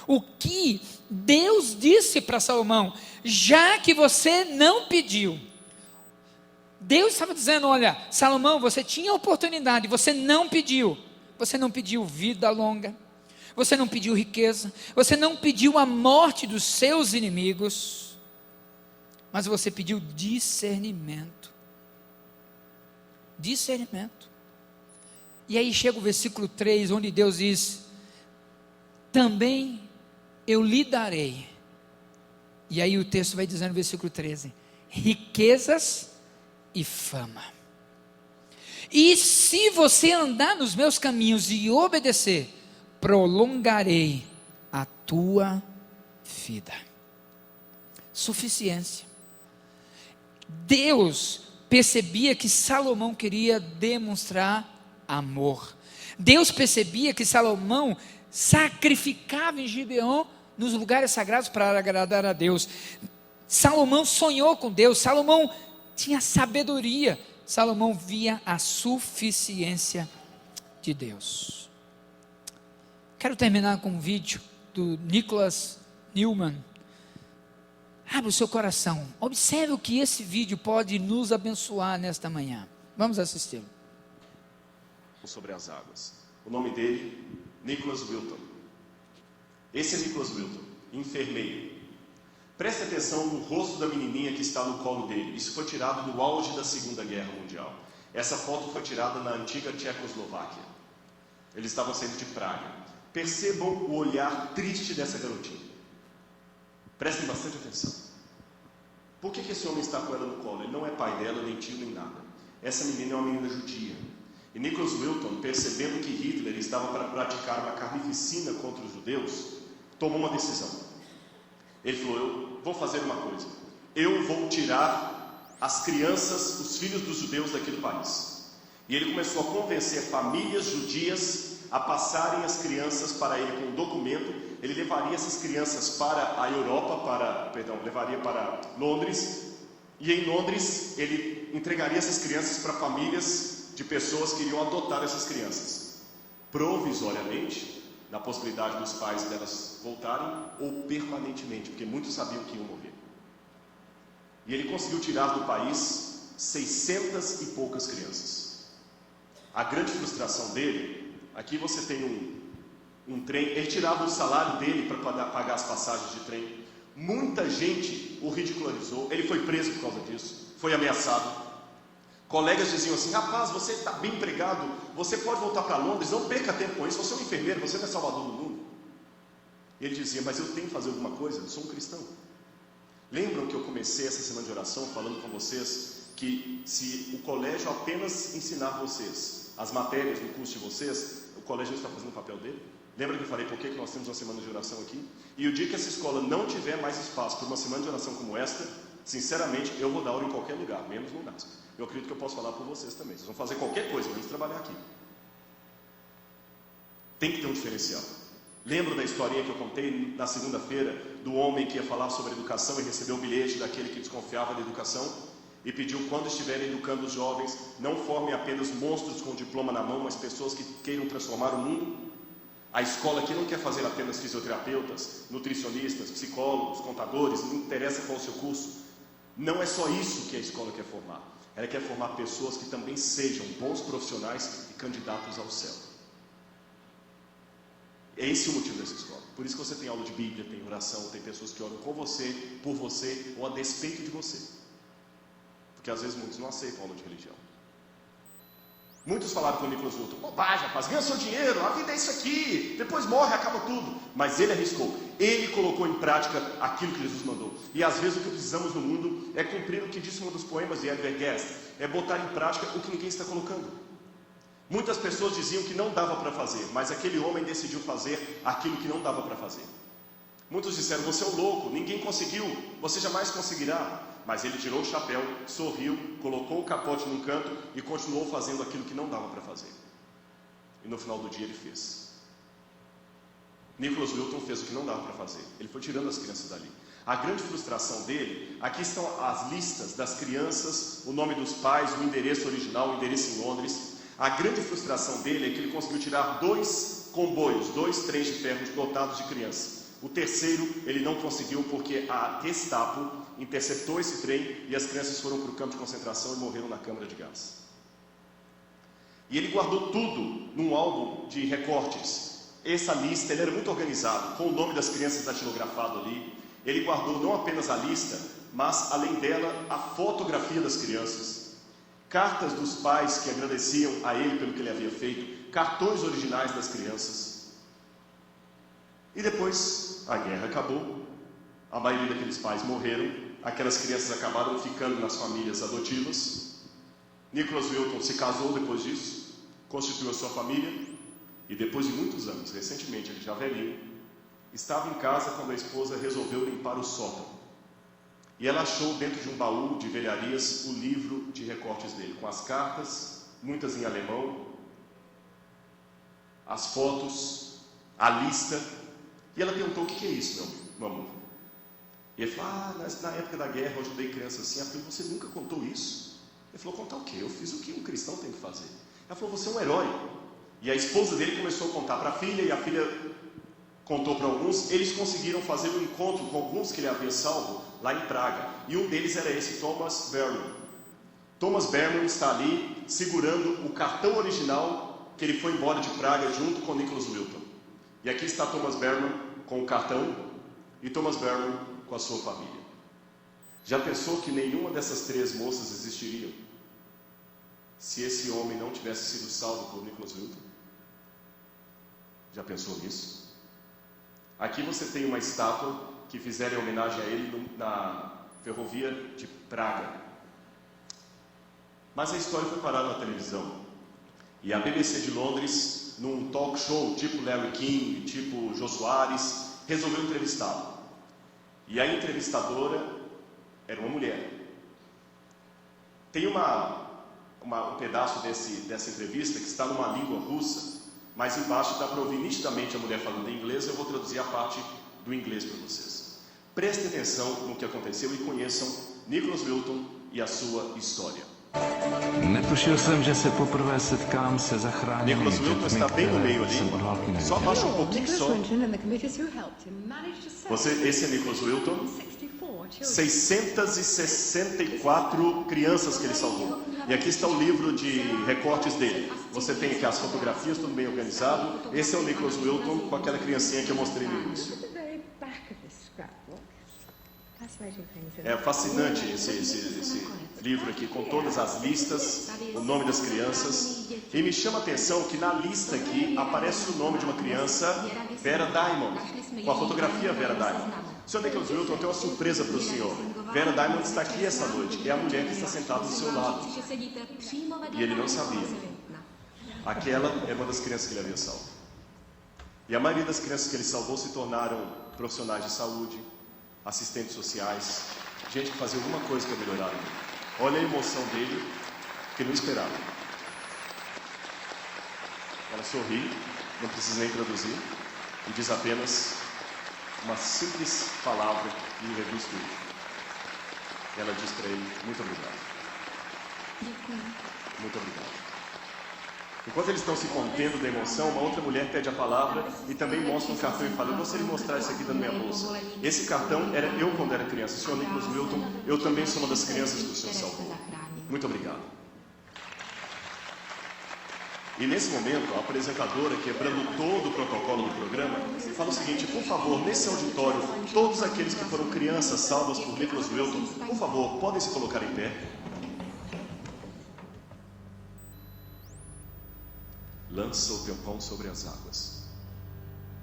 o que Deus disse para Salomão: já que você não pediu. Deus estava dizendo: olha, Salomão, você tinha oportunidade, você não pediu. Você não pediu vida longa, você não pediu riqueza, você não pediu a morte dos seus inimigos, mas você pediu discernimento. Discernimento. E aí chega o versículo 3, onde Deus diz: também eu lhe darei. E aí o texto vai dizendo no versículo 13: riquezas e fama. E se você andar nos meus caminhos e obedecer, prolongarei a tua vida. Suficiência. Deus percebia que Salomão queria demonstrar amor. Deus percebia que Salomão sacrificava em Gibeon, nos lugares sagrados, para agradar a Deus. Salomão sonhou com Deus, Salomão tinha sabedoria, Salomão via a suficiência de Deus. Quero terminar com um vídeo do Nicholas Newman. Abra o seu coração, observe o que esse vídeo pode nos abençoar nesta manhã. Vamos assisti-lo. Sobre as águas. O nome dele, Nicholas Wilton. Esse é Nicholas Wilton, enfermeiro. Preste atenção no rosto da menininha que está no colo dele. Isso foi tirado no auge da Segunda Guerra Mundial. Essa foto foi tirada na antiga Tchecoslováquia. Eles estavam saindo de Praga. Percebam o olhar triste dessa garotinha. Prestem bastante atenção. Por que esse homem está com ela no colo? Ele não é pai dela, nem tio, nem nada. Essa menina é uma menina judia. E Nicholas Wilton, percebendo que Hitler estava para praticar uma carnificina contra os judeus, tomou uma decisão. Ele falou: eu vou fazer uma coisa. Eu vou tirar as crianças, os filhos dos judeus daquele país. E ele começou a convencer famílias judias a passarem as crianças para ele com um documento. Ele levaria essas crianças para a Europa, levaria para Londres. E em Londres ele entregaria essas crianças para famílias de pessoas que iriam adotar essas crianças. Provisoriamente, na possibilidade dos pais delas voltarem ou permanentemente, porque muitos sabiam que iam morrer. E ele conseguiu tirar do país 600 e poucas crianças. A grande frustração dele, aqui você tem um trem, ele tirava o salário dele para pagar as passagens de trem. Muita gente o ridicularizou, ele foi preso por causa disso, foi ameaçado. Colegas diziam assim: rapaz, você está bem empregado, você pode voltar para Londres, não perca tempo com isso, você é um enfermeiro, você não é salvador do mundo. E ele dizia: mas eu tenho que fazer alguma coisa, eu sou um cristão. Lembram que eu comecei essa semana de oração falando com vocês que se o colégio apenas ensinar vocês as matérias no curso de vocês, o colégio não está fazendo o papel dele? Lembra que eu falei por que nós temos uma semana de oração aqui? E o dia que essa escola não tiver mais espaço para uma semana de oração como esta, sinceramente, eu vou dar aula em qualquer lugar, menos no NASP. Eu acredito que eu posso falar por vocês também. Vocês vão fazer qualquer coisa, menos trabalhar aqui. Tem que ter um diferencial. Lembra da historinha que eu contei na segunda-feira, do homem que ia falar sobre educação e recebeu o bilhete daquele que desconfiava da educação e pediu, quando estiverem educando os jovens, não formem apenas monstros com diploma na mão, mas pessoas que queiram transformar o mundo? A escola aqui não quer fazer apenas fisioterapeutas, nutricionistas, psicólogos, contadores, não interessa qual é o seu curso. Não é só isso que a escola quer formar. Ela quer formar pessoas que também sejam bons profissionais e candidatos ao céu. É esse o motivo dessa escola. Por isso que você tem aula de Bíblia, tem oração, tem pessoas que oram com você, por você ou a despeito de você. Porque às vezes muitos não aceitam aula de religião. Muitos falaram com o Nicholas Wilton: bobagem, rapaz, ganha seu dinheiro, a vida é isso aqui, depois morre, acaba tudo. Mas ele arriscou, ele colocou em prática aquilo que Jesus mandou. E às vezes o que precisamos no mundo é cumprir o que disse um dos poemas de Edgar Guest, é botar em prática o que ninguém está colocando. Muitas pessoas diziam que não dava para fazer, mas aquele homem decidiu fazer aquilo que não dava para fazer. Muitos disseram: você é um louco, ninguém conseguiu, você jamais conseguirá. Mas ele tirou o chapéu, sorriu, colocou o capote num canto e continuou fazendo aquilo que não dava para fazer. E no final do dia ele fez. Nicholas Wilton fez o que não dava para fazer. Ele foi tirando as crianças dali. A grande frustração dele, aqui estão as listas das crianças, o nome dos pais, o endereço original, o endereço em Londres. A grande frustração dele é que ele conseguiu tirar 2 comboios, 2 trens de ferro lotados de crianças. O terceiro ele não conseguiu porque a Gestapo interceptou esse trem e as crianças foram para o campo de concentração e morreram na câmara de gás. E ele guardou tudo num álbum de recortes. Essa lista, ele era muito organizado, com o nome das crianças datilografado ali. Ele guardou não apenas a lista, mas além dela a fotografia das crianças, cartas dos pais que agradeciam a ele pelo que ele havia feito, cartões originais das crianças. E depois a guerra acabou, a maioria daqueles pais morreram, aquelas crianças acabaram ficando nas famílias adotivas. Nicholas Wilton se casou depois disso, constituiu a sua família e depois de muitos anos, recentemente ele já velhinho, estava em casa quando a esposa resolveu limpar o sótão. E ela achou dentro de um baú de velharias o livro de recortes dele, com as cartas, muitas em alemão, as fotos, a lista. E ela perguntou: o que é isso, meu amor? E ele falou: na época da guerra eu ajudei crianças assim. Ela falou: você nunca contou isso? Ele falou: contar o quê? Eu fiz o que um cristão tem que fazer. Ela falou: você é um herói. E a esposa dele começou a contar para a filha, e a filha contou para alguns. Eles conseguiram fazer um encontro com alguns que ele havia salvo lá em Praga. E um deles era esse, Thomas Berman. Thomas Berman está ali segurando o cartão original que ele foi embora de Praga junto com Nicholas Wilton. E aqui está Thomas Berman com o cartão e Thomas Berman com a sua família. Já pensou que nenhuma dessas 3 moças existiriam se esse homem não tivesse sido salvo por Nicholas Wilton? Já pensou nisso? Aqui você tem uma estátua que fizeram em homenagem a ele na ferrovia de Praga. Mas a história foi parada na televisão. E a BBC de Londres, num talk show tipo Larry King, tipo Jô Soares, resolveu entrevistá-lo. E a entrevistadora era uma mulher. Tem um pedaço dessa entrevista que está numa língua russa, mas embaixo dá para ouvir nitidamente a mulher falando em inglês. Eu vou traduzir a parte do inglês para vocês. Prestem atenção no que aconteceu e conheçam Nicholas Wilton e a sua história. Netušil jsem, že se poprvé setkám se zachránenými Nicholas Wilton dětmi, está bem no meio které jsem od války ali. Só neviděl. abaixa um pouquinho só. Esse é Nicholas Wilton. 664 crianças que ele salvou. E aqui está o livro de recortes dele. Você tem aqui as fotografias, tudo bem organizado. Esse é o Nicholas Wilton com aquela criancinha que eu mostrei no início. É fascinante esse livro aqui, com todas as listas, o nome das crianças. E me chama a atenção que na lista aqui aparece o nome de uma criança, Vera Diamond, com a fotografia Vera Diamond. Senhor Nicholas Wilton, eu tenho uma surpresa para o senhor. Vera Diamond está aqui essa noite, é a mulher que está sentada do seu lado. E ele não sabia. Aquela é uma das crianças que ele havia salvo. E a maioria das crianças que ele salvou se tornaram profissionais de saúde, assistentes sociais, gente que fazia alguma coisa para melhorar. Olha a emoção dele, que não esperava. Ela sorri, não precisa nem traduzir, e diz apenas uma simples palavra e reduz tudo. Ela diz para ele: muito obrigado. Muito obrigado. Enquanto eles estão se contendo da emoção, uma outra mulher pede a palavra e também mostra um cartão e fala: eu gostaria de mostrar isso aqui da minha bolsa. Esse cartão era eu quando era criança. O senhor Nicholas Wilton, eu também sou uma das crianças que o senhor salvou. Muito obrigado. E nesse momento, a apresentadora, quebrando todo o protocolo do programa, fala o seguinte: por favor, nesse auditório, todos aqueles que foram crianças salvas por Nicholas Wilton, por favor, podem se colocar em pé. Lança o teu pão sobre as águas,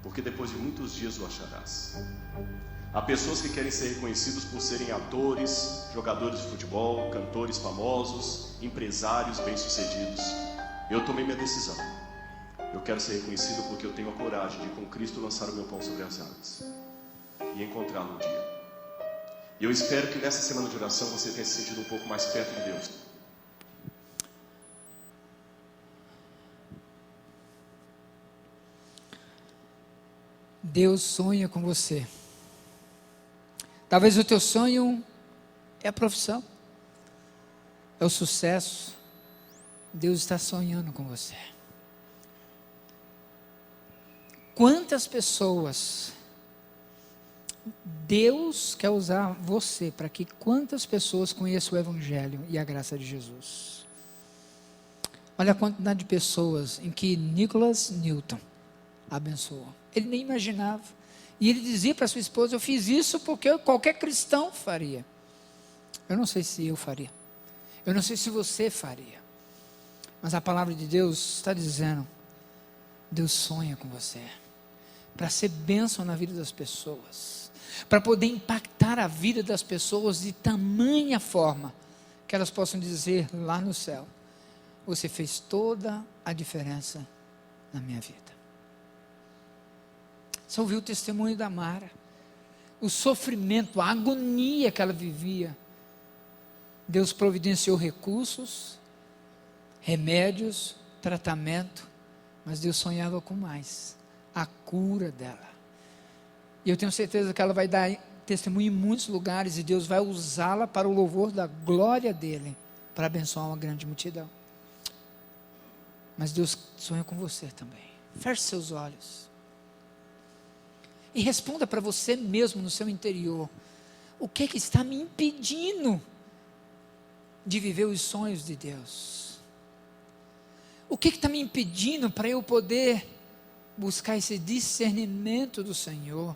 porque depois de muitos dias o acharás. Há pessoas que querem ser reconhecidos por serem atores, jogadores de futebol, cantores famosos, empresários bem-sucedidos. Eu tomei minha decisão. Eu quero ser reconhecido porque eu tenho a coragem de, com Cristo, lançar o meu pão sobre as águas e encontrá-lo um dia. E eu espero que nessa semana de oração você tenha se sentido um pouco mais perto de Deus. Deus sonha com você. Talvez o teu sonho é a profissão, é o sucesso. Deus está sonhando com você. Quantas pessoas Deus quer usar você para que quantas pessoas conheçam o Evangelho e a graça de Jesus? Olha a quantidade de pessoas em que Nicholas Newton abençoou. Ele nem imaginava. E ele dizia para sua esposa: eu fiz isso porque qualquer cristão faria. Eu não sei se eu faria. Eu não sei se você faria. Mas a palavra de Deus está dizendo: Deus sonha com você. Para ser bênção na vida das pessoas. Para poder impactar a vida das pessoas de tamanha forma que elas possam dizer lá no céu: você fez toda a diferença na minha vida. Você ouviu o testemunho da Mara, o sofrimento, a agonia que ela vivia. Deus providenciou recursos, remédios, tratamento, mas Deus sonhava com mais, a cura dela. E eu tenho certeza que ela vai dar testemunho em muitos lugares e Deus vai usá-la para o louvor da glória dele, para abençoar uma grande multidão. Mas Deus sonha com você também. Feche seus olhos. E responda para você mesmo no seu interior: o que é que está me impedindo de viver os sonhos de Deus? O que está me impedindo para eu poder buscar esse discernimento do Senhor?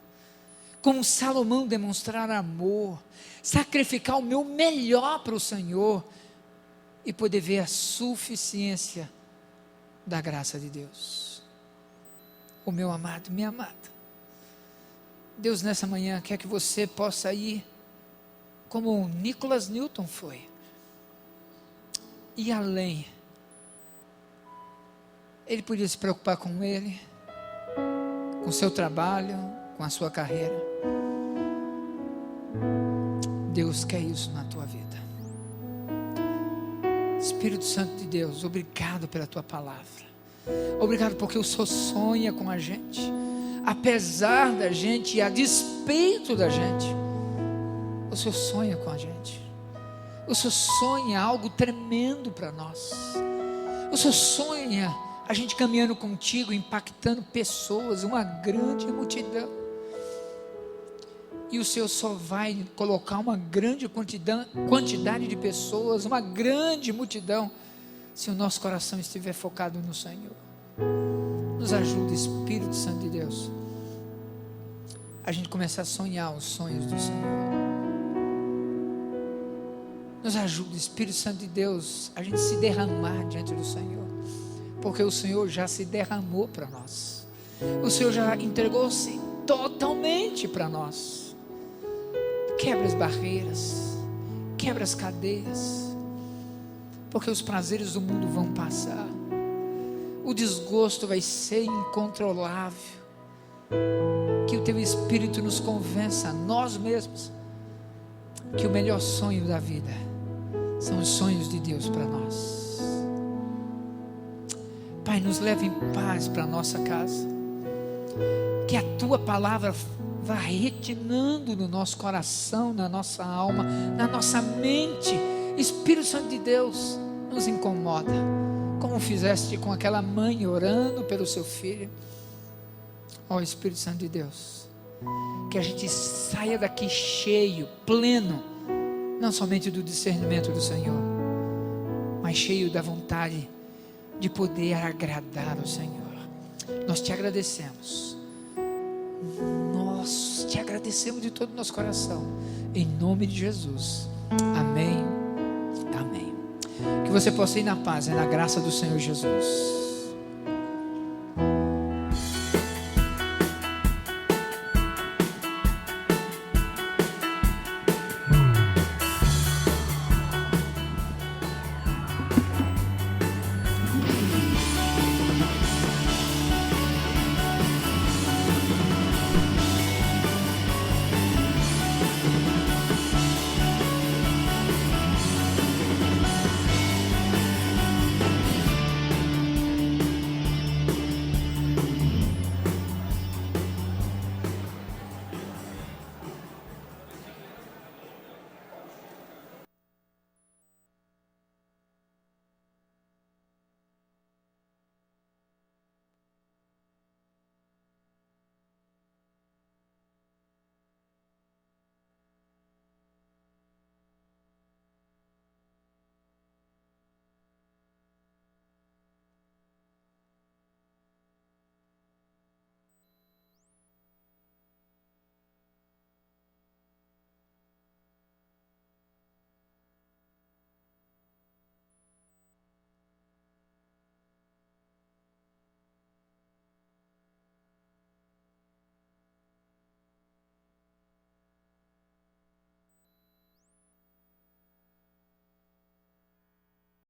Como Salomão demonstrar amor, sacrificar o meu melhor para o Senhor e poder ver a suficiência da graça de Deus. O meu amado, minha amada, Deus nessa manhã quer que você possa ir como Nicholas Newton foi, e além. Ele podia se preocupar com ele, com o seu trabalho, com a sua carreira. Deus quer isso na tua vida. Espírito Santo de Deus, obrigado pela tua palavra. Obrigado porque o Senhor sonha com a gente. Apesar da gente e a despeito da gente, o Senhor sonha com a gente. O Senhor sonha algo tremendo para nós. O Senhor sonha a gente caminhando contigo, impactando pessoas, uma grande multidão. E o Senhor só vai colocar uma grande quantidade de pessoas, uma grande multidão, se o nosso coração estiver focado no Senhor. Nos ajuda, Espírito Santo de Deus, a gente começar a sonhar os sonhos do Senhor. Nos ajuda, Espírito Santo de Deus, a gente se derramar diante do Senhor, porque o Senhor já se derramou para nós. O Senhor já entregou-se totalmente para nós. Quebra as barreiras, quebra as cadeias, porque os prazeres do mundo vão passar. O desgosto vai ser incontrolável. Que o Teu Espírito nos convença, a nós mesmos, que o melhor sonho da vida são os sonhos de Deus para nós. Pai, nos leve em paz para a nossa casa. Que a Tua palavra vá retinando no nosso coração, na nossa alma, na nossa mente. Espírito Santo de Deus, nos incomoda, como fizeste com aquela mãe orando pelo seu filho. Ó Espírito Santo de Deus, que a gente saia daqui cheio, pleno, não somente do discernimento do Senhor, mas cheio da vontade de poder agradar ao Senhor. Nós te agradecemos, nós te agradecemos de todo o nosso coração, em nome de Jesus, amém, amém. Que você possa ir na paz e na graça do Senhor Jesus.